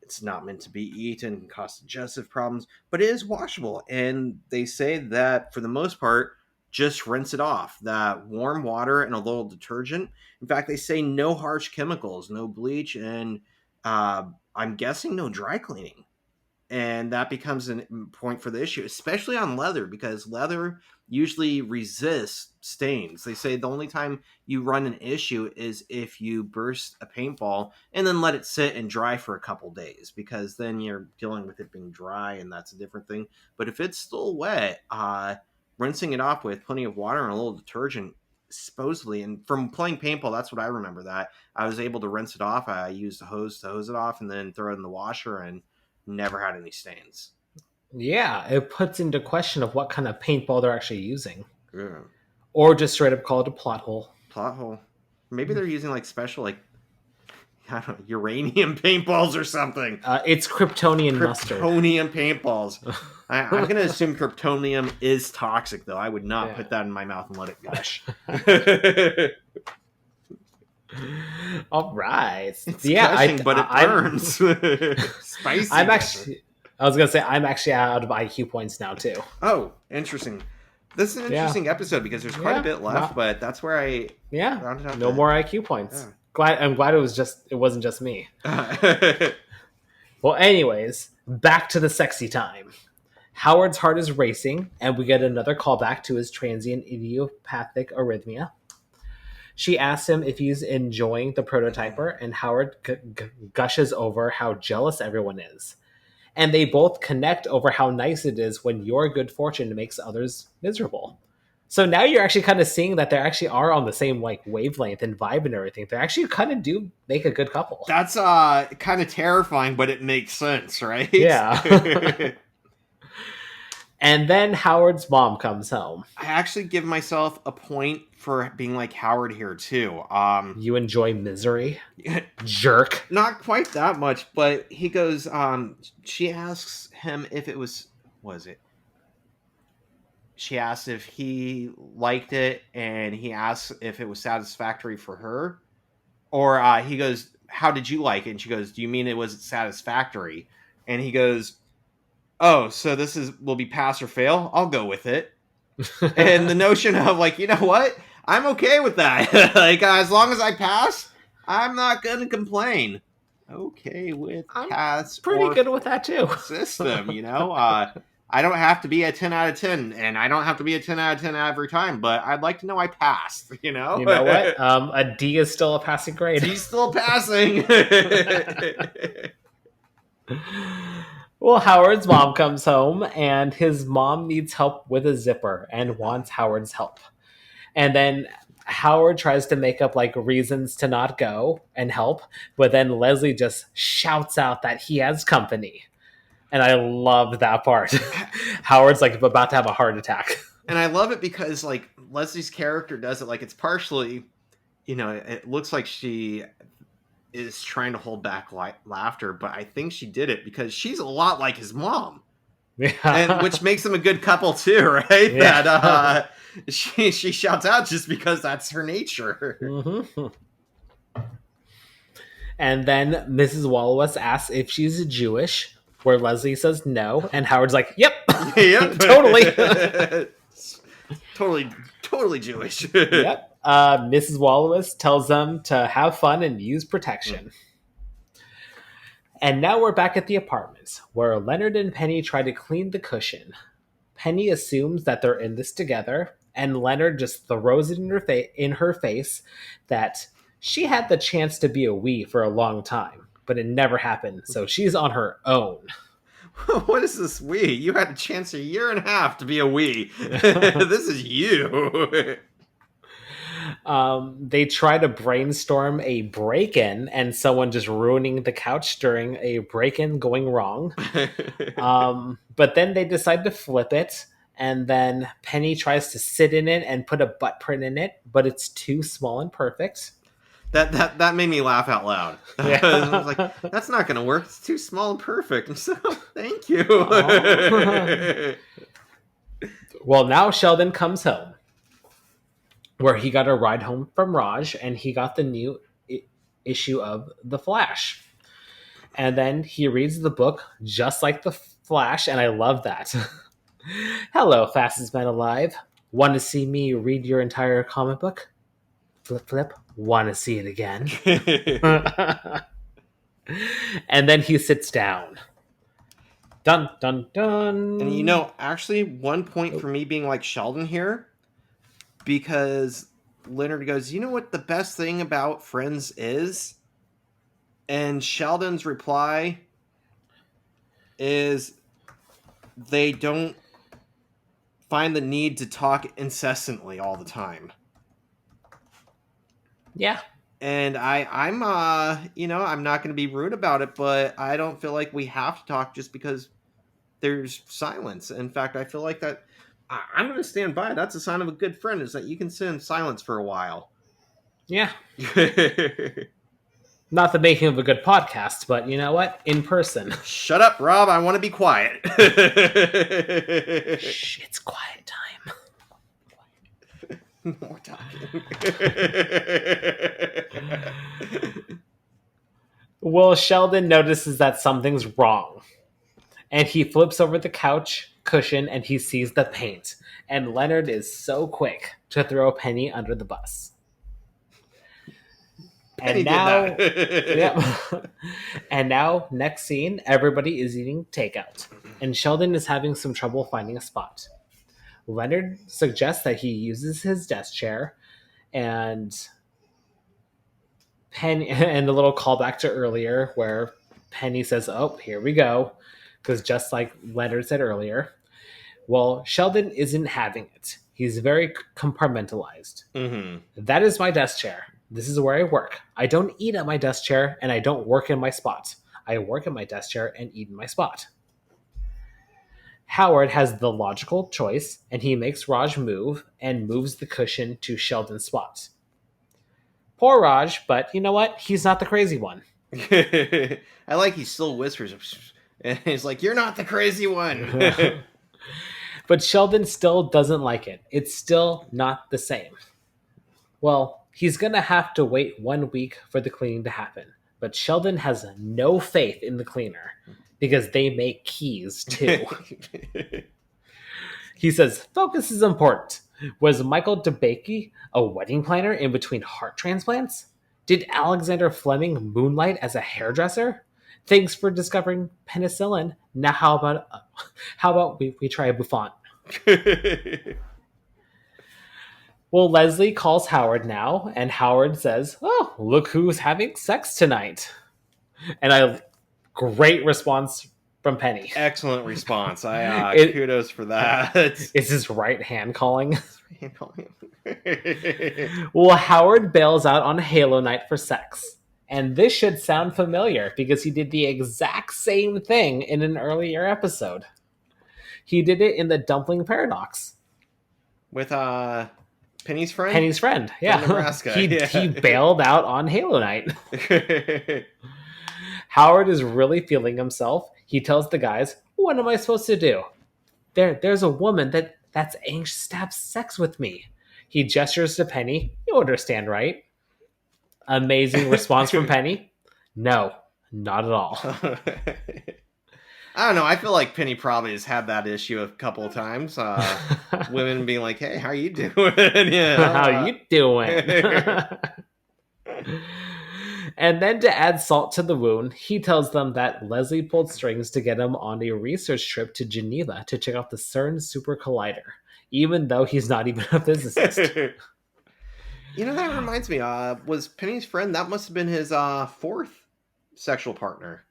it's not meant to be eaten and cause digestive problems, but it is washable. And they say that for the most part, just rinse it off. That warm water and a little detergent. In fact, they say no harsh chemicals, no bleach, and uh, I'm guessing no dry cleaning. And that becomes a point for the issue, especially on leather, because leather usually resists stains. They say the only time you run an issue is if you burst a paintball and then let it sit and dry for a couple days, because then you're dealing with it being dry, and that's a different thing. But if it's still wet, rinsing it off with plenty of water and a little detergent, supposedly, and from playing paintball, that's what I remember, that I was able to rinse it off. I used a hose to hose it off and then throw it in the washer, and never had any stains. Yeah, it puts into question of what kind of paintball they're actually using. Yeah. Or just straight up call it a plot hole. Plot hole. Maybe they're using like special, like, I don't know, uranium paintballs or something. It's Kryptonian mustard. Kryptonium paintballs. I'm going to assume kryptonium is toxic, though. I would not put that in my mouth and let it gush. All right. It's gushing, but it burns. Spicy. I was gonna say I'm actually out of IQ points now too. Oh, interesting. This is an interesting episode because there's quite a bit left, but that's where I rounded out. No more IQ points. Yeah. I'm glad it wasn't just me. Well, anyways, back to the sexy time. Howard's heart is racing, and we get another callback to his transient idiopathic arrhythmia. She asks him if he's enjoying the prototyper, and Howard gushes over how jealous everyone is. And they both connect over how nice it is when your good fortune makes others miserable. So now you're actually kind of seeing that they actually are on the same like wavelength and vibe and everything. They actually kind of do make a good couple. That's kind of terrifying, but it makes sense, right? Yeah. And then Howard's mom comes home. I actually give myself a point for being like Howard here too. You enjoy misery? Jerk. Not quite that much, but he goes, she asks him if it was it? She asks if he liked it, and he asks if it was satisfactory for her. Or he goes, how did you like it? And she goes, do you mean it was satisfactory? And he goes, oh, so will be pass or fail? I'll go with it. And the notion of like, you know what? I'm okay with that. Like, as long as I pass, I'm not going to complain. Okay with pass. Pretty good with that too. System, you know? I don't have to be a 10 out of 10, and I don't have to be a 10 out of 10 every time, but I'd like to know I passed, you know? You know what? A D is still a passing grade. He's still passing. Well, Howard's mom comes home, and his mom needs help with a zipper and wants Howard's help. And then Howard tries to make up like reasons to not go and help, but then Leslie just shouts out that he has company. And I love that part. Howard's like about to have a heart attack. And I love it because like Leslie's character does it like it's partially, you know, it looks like she is trying to hold back laughter, but I think she did it because she's a lot like his mom. Yeah. And which makes them a good couple too, right? Yeah. That she shouts out just because that's her nature. Mm-hmm. And then Mrs. Wallowes asks if she's Jewish, where Leslie says no, and Howard's like, yep. Yep. Totally. totally Jewish. Yep. Mrs. Wallowes tells them to have fun and use protection. And now we're back at the apartments, where Leonard and Penny try to clean the cushion. Penny assumes that they're in this together, and Leonard just throws it in her face that she had the chance to be a we for a long time, but it never happened, so she's on her own. What is this we? You had a chance a year and a half to be a we. This is you. They try to brainstorm a break-in, and someone just ruining the couch during a break-in going wrong. But then they decide to flip it, and then Penny tries to sit in it and put a butt print in it, but it's too small and perfect. That made me laugh out loud. Yeah. I was like, that's not going to work. It's too small and perfect. So, thank you. Well, now Sheldon comes home, where he got a ride home from Raj, and he got the new issue of The Flash. And then he reads the book just like The Flash, and I love that. Hello, fastest man alive. Want to see me read your entire comic book? Flip, flip. Want to see it again? And then he sits down. Dun, dun, dun. And actually, one point for me being like Sheldon here, because Leonard goes, you know what the best thing about Friends is? And Sheldon's reply is they don't find the need to talk incessantly all the time. Yeah. And I'm I'm not going to be rude about it, but I don't feel like we have to talk just because there's silence. In fact, I feel like that I'm going to stand by. That's a sign of a good friend, is that you can sit in silence for a while. Yeah. Not the making of a good podcast, but you know what? In person. Shut up, Rob. I want to be quiet. Shh, it's quiet time. More talking. Well, Sheldon notices that something's wrong. And he flips over the couch cushion and he sees the paint. And Leonard is so quick to throw Penny under the bus. Penny And now, did that. and now, next scene, everybody is eating takeout. And Sheldon is having some trouble finding a spot. Leonard suggests that he uses his desk chair, and Penny, and a little callback to earlier where Penny says, "Oh, here we go," because just like Leonard said earlier, well, Sheldon isn't having it. He's very compartmentalized. Mm-hmm. That is my desk chair. This is where I work. I don't eat at my desk chair, and I don't work in my spot. I work at my desk chair and eat in my spot. Howard has the logical choice, and he makes Raj move and moves the cushion to Sheldon's spot. Poor Raj, but you know what? He's not the crazy one. I like he still whispers, and he's like, "You're not the crazy one." But Sheldon still doesn't like it. It's still not the same. Well, he's going to have to wait 1 week for the cleaning to happen. But Sheldon has no faith in the cleaner, because they make keys too. He says, focus is important. Was Michael DeBakey a wedding planner in between heart transplants? Did Alexander Fleming moonlight as a hairdresser? Thanks for discovering penicillin. Now how about we try a bouffant? Well, Leslie calls Howard now, and Howard says, oh, look who's having sex tonight. And great response from Penny. Excellent response. Kudos for that. It's his right hand calling. Well, Howard bails out on Halo Night for sex. And this should sound familiar because he did the exact same thing in an earlier episode. He did it in the Dumpling Paradox. With Penny's friend? Penny's friend, yeah. From Nebraska. He bailed out on Halo Night. Howard is really feeling himself. He tells the guys, what am I supposed to do? There's a woman that's anxious to have sex with me. He gestures to Penny. You understand, right? Amazing response from Penny. No, not at all. I don't know. I feel like Penny probably has had that issue a couple of times. Women being like, hey, how you doing? How you doing? And then to add salt to the wound, he tells them that Leslie pulled strings to get him on a research trip to Geneva to check out the CERN Super Collider, even though he's not even a physicist. You know, that reminds me, was Penny's friend, that must have been his fourth sexual partner.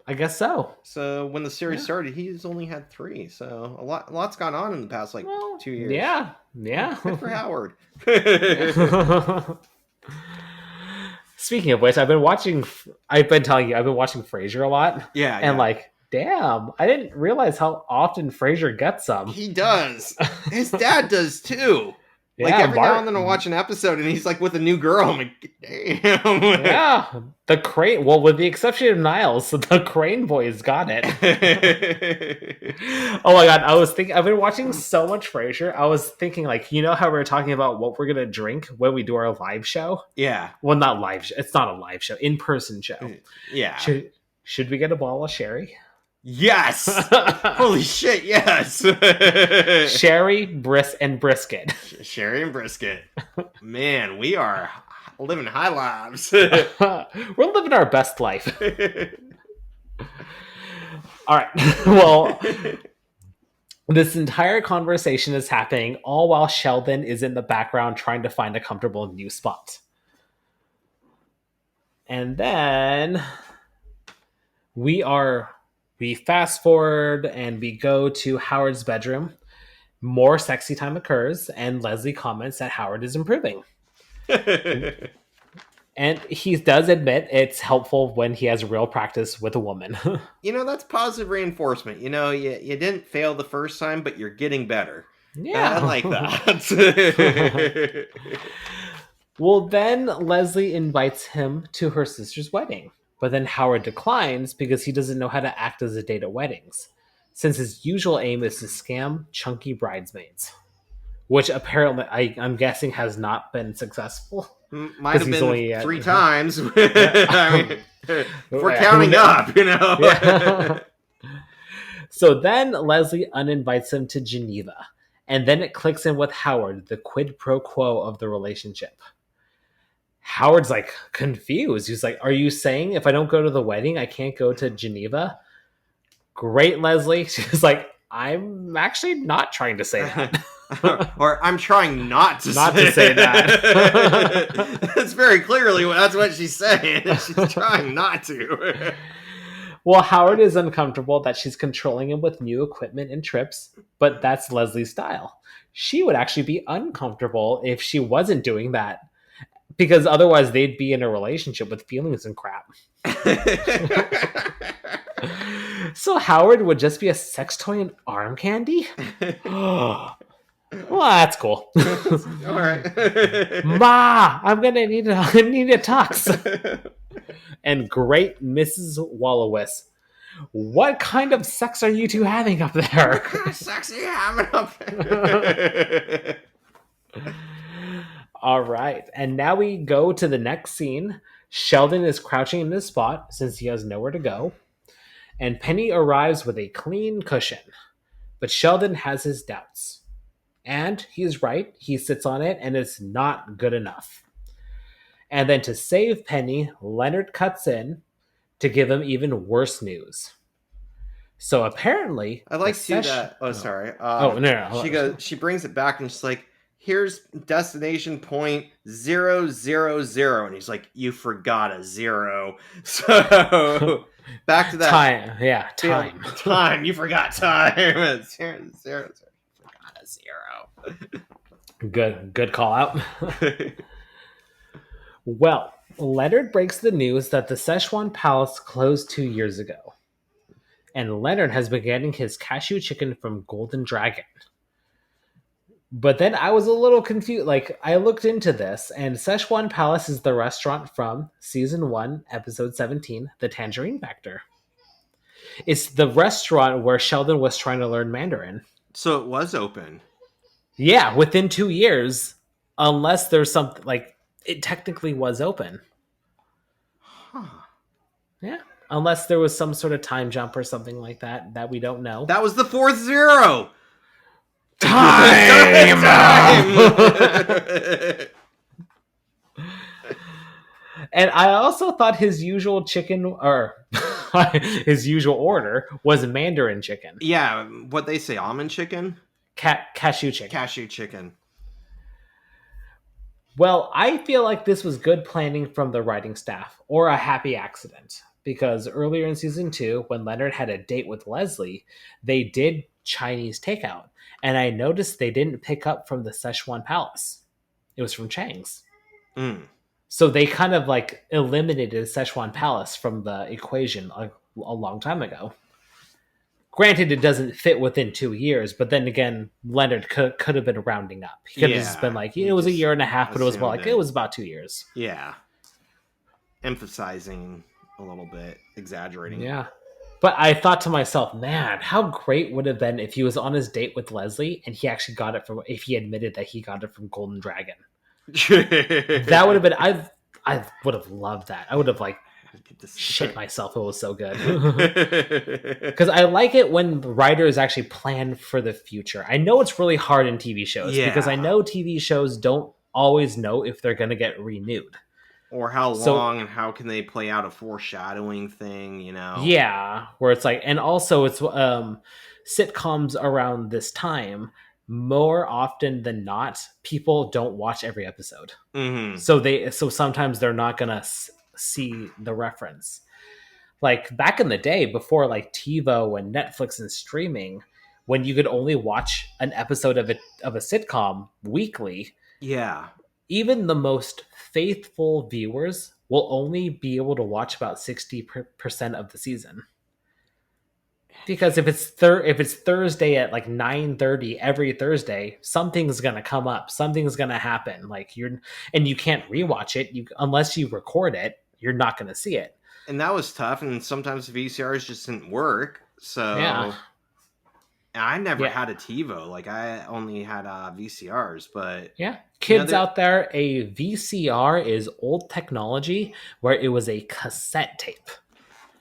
I guess so. So when the series started, he's only had 3. So a lot's gone on in the past 2 years. Yeah. Good for Howard. Speaking of which, I've been watching Frasier a lot. Yeah. And damn, I didn't realize how often Frasier gets them. He does. His dad does too. Yeah, every now and then I'll watch an episode and he's with a new girl. I'm like, damn. Yeah. The Crane, well, with the exception of Niles, the Crane boys got it. Oh my god, I've been watching so much Frasier. I was thinking, how we were talking about what we're going to drink when we do our live show? Yeah. Well, not live show. It's not a live show. In-person show. Yeah. Should we get a bottle of sherry? Yes. Holy shit, yes. Sherry, and brisket. Sherry and brisket. Man, we are living high lives. We're living our best life. All right. Well, this entire conversation is happening all while Sheldon is in the background trying to find a comfortable new spot. And then we fast forward and we go to Howard's bedroom. More sexy time occurs, and Leslie comments that Howard is improving. And he does admit it's helpful when he has real practice with a woman. That's positive reinforcement. You didn't fail the first time, but you're getting better. Yeah. I like that. Well, then Leslie invites him to her sister's wedding. But then Howard declines because he doesn't know how to act as a date at weddings, since his usual aim is to scam chunky bridesmaids, which apparently I'm guessing has not been successful. Might have been 3 times. I mean, we're counting up, Yeah. So then Leslie uninvites him to Geneva, and then it clicks in with Howard, the quid pro quo of the relationship. Howard's confused. He's like, are you saying if I don't go to the wedding, I can't go to Geneva? Great, Leslie. She's like, I'm actually not trying to say that. Or I'm trying not to say that. That's very clearly that's what she's saying. She's trying not to. Well, Howard is uncomfortable that she's controlling him with new equipment and trips, but that's Leslie's style. She would actually be uncomfortable if she wasn't doing that, because otherwise they'd be in a relationship with feelings and crap. So Howard would just be a sex toy and arm candy? Well, that's cool. All right. Ma, I need a tux. And great Mrs. Wallowis, what kind of sex are you two having up there? What kind of sex are you having up there? All right. And now we go to the next scene. Sheldon is crouching in his spot since he has nowhere to go. And Penny arrives with a clean cushion. But Sheldon has his doubts. And he's right. He sits on it and it's not good enough. And then to save Penny, Leonard cuts in to give him even worse news. So apparently... I like to see that... Oh, sorry. No. She brings it back and she's like, here's destination point 000. And he's like, you forgot a 0. So back to that. Time. Yeah, time. Time. You forgot time. 0. Forgot a 0. Good call out. Well, Leonard breaks the news that the Szechuan Palace closed 2 years ago. And Leonard has been getting his cashew chicken from Golden Dragon. But then I was a little confused. I looked into this, and Szechuan Palace is the restaurant from Season 1, Episode 17, The Tangerine Factor. It's the restaurant where Sheldon was trying to learn Mandarin. So it was open. Yeah, within 2 years. Unless there's something, it technically was open. Huh. Yeah. Unless there was some sort of time jump or something like that we don't know. That was the 4th 0. And I also thought his usual chicken, or his usual order, was Mandarin chicken. Yeah, what they say, almond chicken? Cashew chicken. Cashew chicken. Well, I feel like this was good planning from the writing staff, or a happy accident. Because earlier in season 2, when Leonard had a date with Leslie, they did Chinese takeout. And I noticed they didn't pick up from the Szechuan Palace. It was from Chang's. Mm. So they kind of like eliminated Szechuan Palace from the equation a long time ago. Granted, it doesn't fit within 2 years, but then again, Leonard could have been rounding up. He could have just been like, it was a year and a half, but it was more like, it was about 2 years. Yeah. Emphasizing a little bit, exaggerating. Yeah. But I thought to myself, man, how great would it have been if he was on his date with Leslie and he actually got it from, if he admitted that he got it from Golden Dragon. That would have been, I would have loved that. I would have like shit myself. It was so good. Because I like it when writers actually plan for the future. I know it's really hard in TV shows because I know TV shows don't always know if they're going to get renewed. Or how long and how can they play out a foreshadowing thing, you know? Yeah, where it's like, and also it's sitcoms around this time, more often than not, people don't watch every episode. Mm-hmm. So sometimes they're not gonna see the reference. Like back in the day, before like TiVo and Netflix and streaming, when you could only watch an episode of a sitcom weekly. Yeah. Even the most faithful viewers will only be able to watch about 60% of the season. Because if it's Thursday at like 9:30 every Thursday, something's gonna come up, something's gonna happen. Like and you can't rewatch it unless you record it. You're not gonna see it. And that was tough. And sometimes VCRs just didn't work. So yeah. I never had a TiVo. Like I only had VCRs. But yeah, kids out there, a VCR is old technology where it was a cassette tape.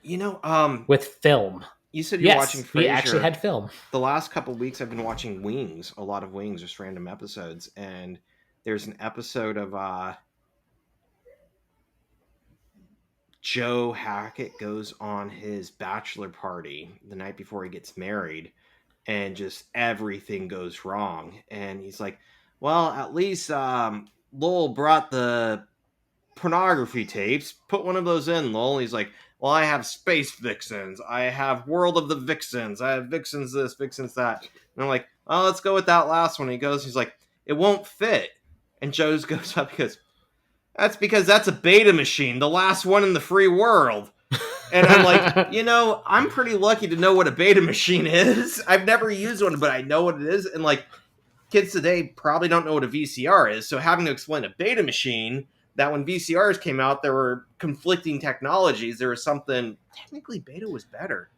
You know, with film. You said you're watching Frasier. We actually had film. The last couple of weeks I've been watching Wings, a lot of Wings, just random episodes. And there's an episode of Joe Hackett goes on his bachelor party the night before he gets married, and just everything goes wrong. And he's like, well, at least Lowell brought the pornography tapes. Put one of those in, Lowell. He's like, well, I have Space Vixens. I have World of the Vixens. I have Vixens this, Vixens that. And I'm like, oh, let's go with that last one. He goes, he's like, it won't fit. And Joe goes up, he goes, that's because that's a beta machine, the last one in the free world. And I'm like, you know, I'm pretty lucky to know what a beta machine is. I've never used one, but I know what it is. And like, kids today probably don't know what a VCR is. So having to explain a beta machine, that when VCRs came out, there were conflicting technologies. There was something, technically beta was better.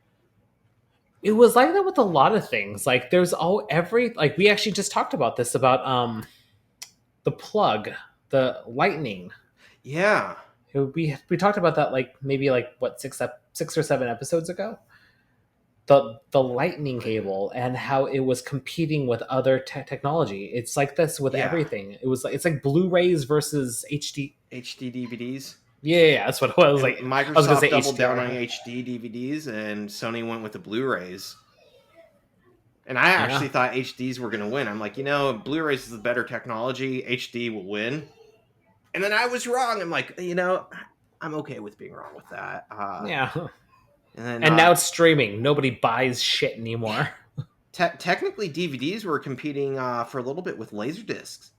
It was like that with a lot of things. Like there's we actually just talked about this, about the plug, the lightning. Yeah. We talked about that like maybe like what 6 or 7 episodes ago. The lightning cable and how it was competing with other technology. It's like this with everything. It's like Blu-rays versus HD DVDs. Yeah, that's what it was. Like Microsoft doubled down on HD DVDs, and Sony went with the Blu-rays. And I actually thought HDs were going to win. I'm like, you know, Blu-rays is the better technology. HD will win. And then I was wrong. I'm like, you know, I'm okay with being wrong with that. And now it's streaming. Nobody buys shit anymore. Technically, DVDs were competing for a little bit with Laserdiscs.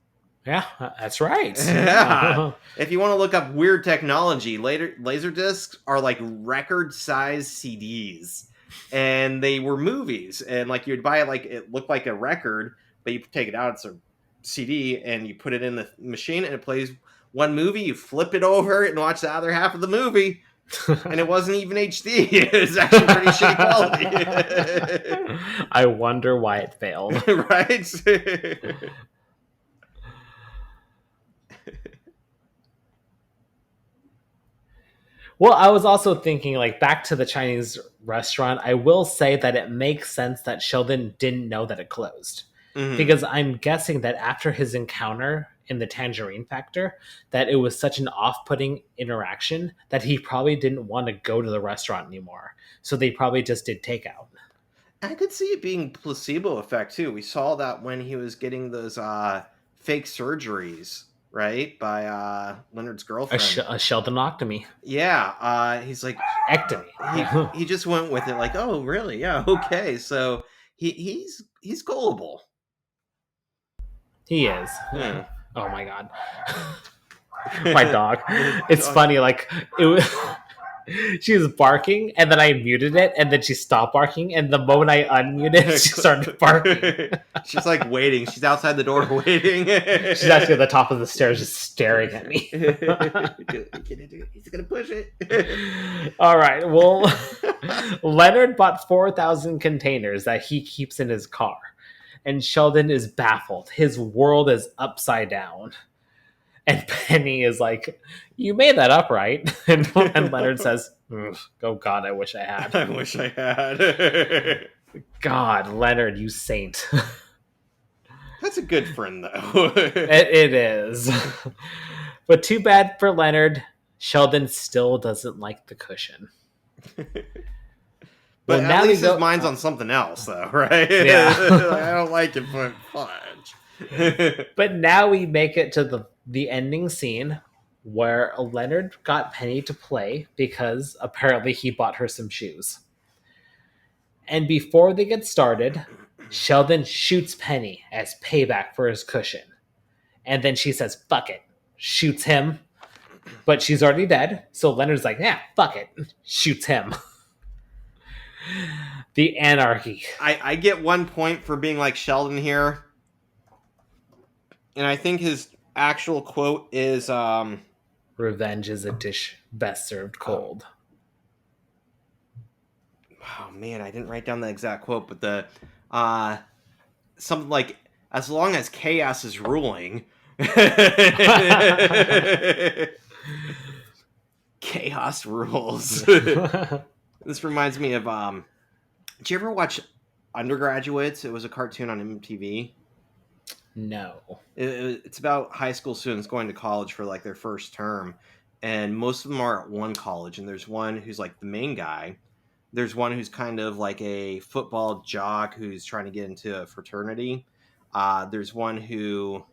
Yeah, that's right. Yeah. If you want to look up weird technology, Laserdiscs are like record-sized CDs. And they were movies. And like you'd buy it, like it looked like a record, but you take it out, it's a CD, and you put it in the machine, and it plays one movie. You flip it over and watch the other half of the movie. And it wasn't even HD. It was actually pretty shitty quality. I wonder why it failed. Right? Well, I was also thinking, like, back to the Chinese restaurant, I will say that it makes sense that Sheldon didn't know that it closed. because I'm guessing that after his encounter in the Tangerine Factor, that it was such an off-putting interaction that he probably didn't want to go to the restaurant anymore. So they probably just did takeout. I could see it being placebo effect too. We saw that when he was getting those fake surgeries, right, by Leonard's girlfriend. A Sheldonoctomy. Yeah, he's like Ectomy. he just went with it, like, oh, really? Yeah, okay. So he's gullible. He is. Yeah. Oh my god. My dog. It's funny, like it was she was barking and then I muted it and then she stopped barking and the moment I unmuted she started barking. She's like waiting. She's outside the door waiting. She's actually at the top of the stairs just staring at me. He's gonna push it. All right. Well, Leonard bought 4,000 containers that he keeps in his car. And Sheldon is baffled. His world is upside down. And Penny is like, you made that up, right? And Leonard says, oh, God, I wish I had. I wish I had. God, Leonard, you saint. That's a good friend, though. It is. But too bad for Leonard. Sheldon still doesn't like the cushion. But at least his mind's on something else, though, right? Yeah. I don't like it, but fudge. But now we make it to the ending scene where Leonard got Penny to play because apparently he bought her some shoes. And before they get started, Sheldon shoots Penny as payback for his cushion. And then she says, fuck it, shoots him. But she's already dead, so Leonard's like, yeah, fuck it, shoots him. The anarchy. I get 1 point for being like Sheldon here. And I think his actual quote is revenge is a dish best served cold. Oh man, I didn't write down the exact quote, but the something like, as long as chaos is ruling. Chaos rules. This reminds me of did you ever watch Undergraduates? It was a cartoon on MTV. No. It's about high school students going to college for like their first term, and most of them are at one college, and there's one who's like the main guy. There's one who's kind of like a football jock who's trying to get into a fraternity. There's one who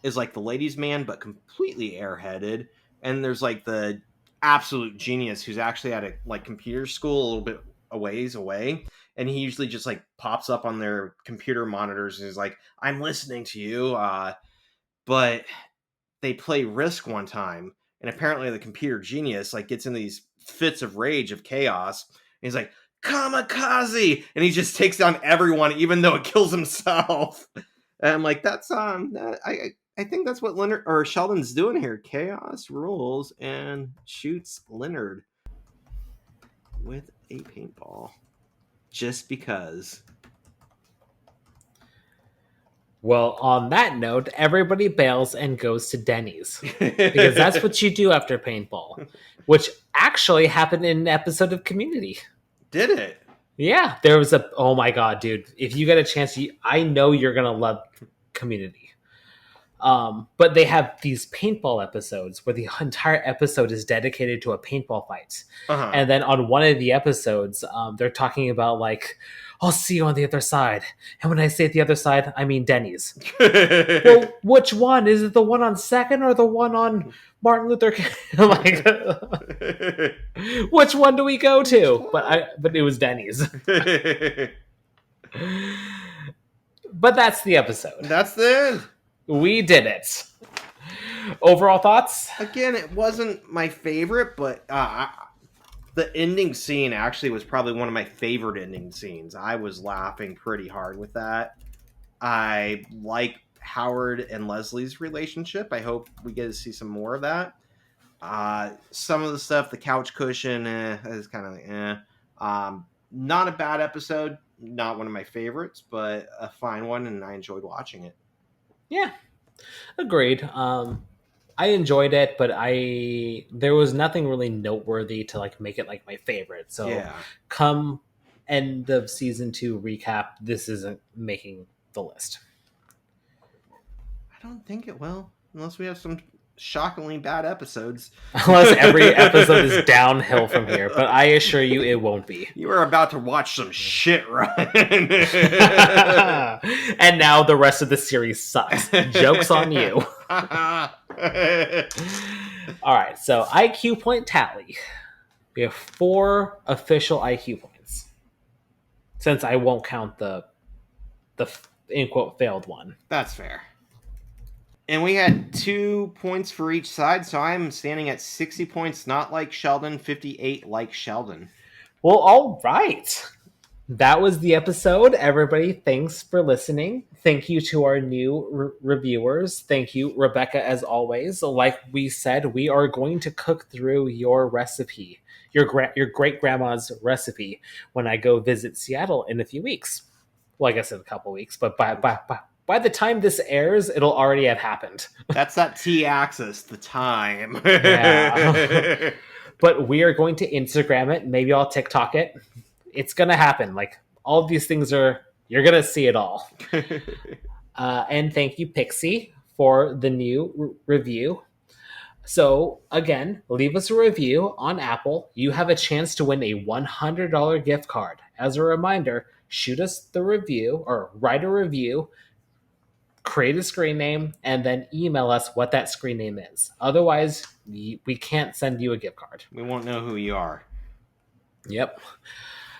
is like the ladies' man, but completely airheaded. And there's like the absolute genius who's actually at a like computer school a little bit a ways away. And he usually just like pops up on their computer monitors and is like, I'm listening to you. But they play Risk one time. And apparently the computer genius like gets in these fits of rage of chaos. And he's like, kamikaze. And he just takes down everyone, even though it kills himself. And I'm like, that's I think that's what Leonard or Sheldon's doing here. Chaos rules and shoots Leonard with a paintball. Just because. Well, on that note, everybody bails and goes to Denny's. Because that's what you do after paintball. Which actually happened in an episode of Community. Did it? Yeah. There was oh my god, dude. If you get a chance, I know you're going to love Community. But they have these paintball episodes where the entire episode is dedicated to a paintball fight. Uh-huh. And then on one of the episodes, they're talking about like, I'll see you on the other side. And when I say the other side, I mean Denny's. Well, which one? Is it the one on 2nd or the one on Martin Luther King? Like, which one do we go to? But it was Denny's. But that's the episode. That's the end. We did it. Overall thoughts? Again, it wasn't my favorite, but the ending scene actually was probably one of my favorite ending scenes. I was laughing pretty hard with that. I like Howard and Leslie's relationship. I hope we get to see some more of that. Some of the stuff, the couch cushion, is kind of like, not a bad episode. Not one of my favorites, but a fine one, and I enjoyed watching it. Yeah, agreed. I enjoyed it, but there was nothing really noteworthy to like make it like my favorite. So come end of season 2 recap, this isn't making the list. I don't think it will, unless we have some shockingly bad episodes. Unless every episode is downhill from here, but I assure you it won't be. You are about to watch some shit, Ryan. And now the rest of the series sucks. Joke's on you. All right, so IQ point tally. We have 4 official IQ points. Since I won't count the in quote failed one. That's fair. And we had 2 points for each side, so I'm standing at 60 points, not like Sheldon, 58 like Sheldon. Well, all right. That was the episode. Everybody, thanks for listening. Thank you to our new reviewers. Thank you, Rebecca, as always. Like we said, we are going to cook through your recipe, your great-grandma's recipe, when I go visit Seattle in a few weeks. Well, I guess in a couple weeks, but by the time this airs, it'll already have happened. That's that T-axis, the time. Yeah. But we are going to Instagram it. Maybe I'll TikTok it. It's going to happen. Like, all of these things you're going to see it all. And thank you, Pixie, for the new review. So, again, leave us a review on Apple. You have a chance to win a $100 gift card. As a reminder, shoot us the review or write a review, create a screen name, and then email us what that screen name is. Otherwise, we can't send you a gift card. We won't know who you are. Yep.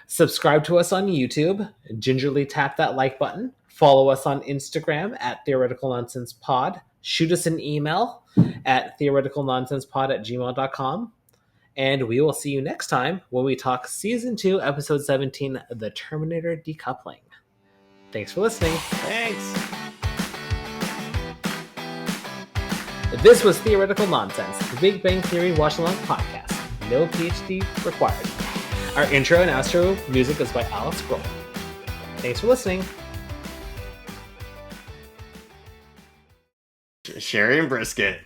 Subscribe to us on YouTube. Gingerly tap that like button. Follow us on Instagram at Theoretical Nonsense Pod. Shoot us an email at theoreticalnonsensepod@gmail.com. And we will see you next time when we talk Season 2, Episode 17, The Terminator Decoupling. Thanks for listening. Thanks. This was Theoretical Nonsense, the Big Bang Theory watch-along podcast. No PhD required. Our intro and outro music is by Alex Grohl. Thanks for listening. Sherry and brisket.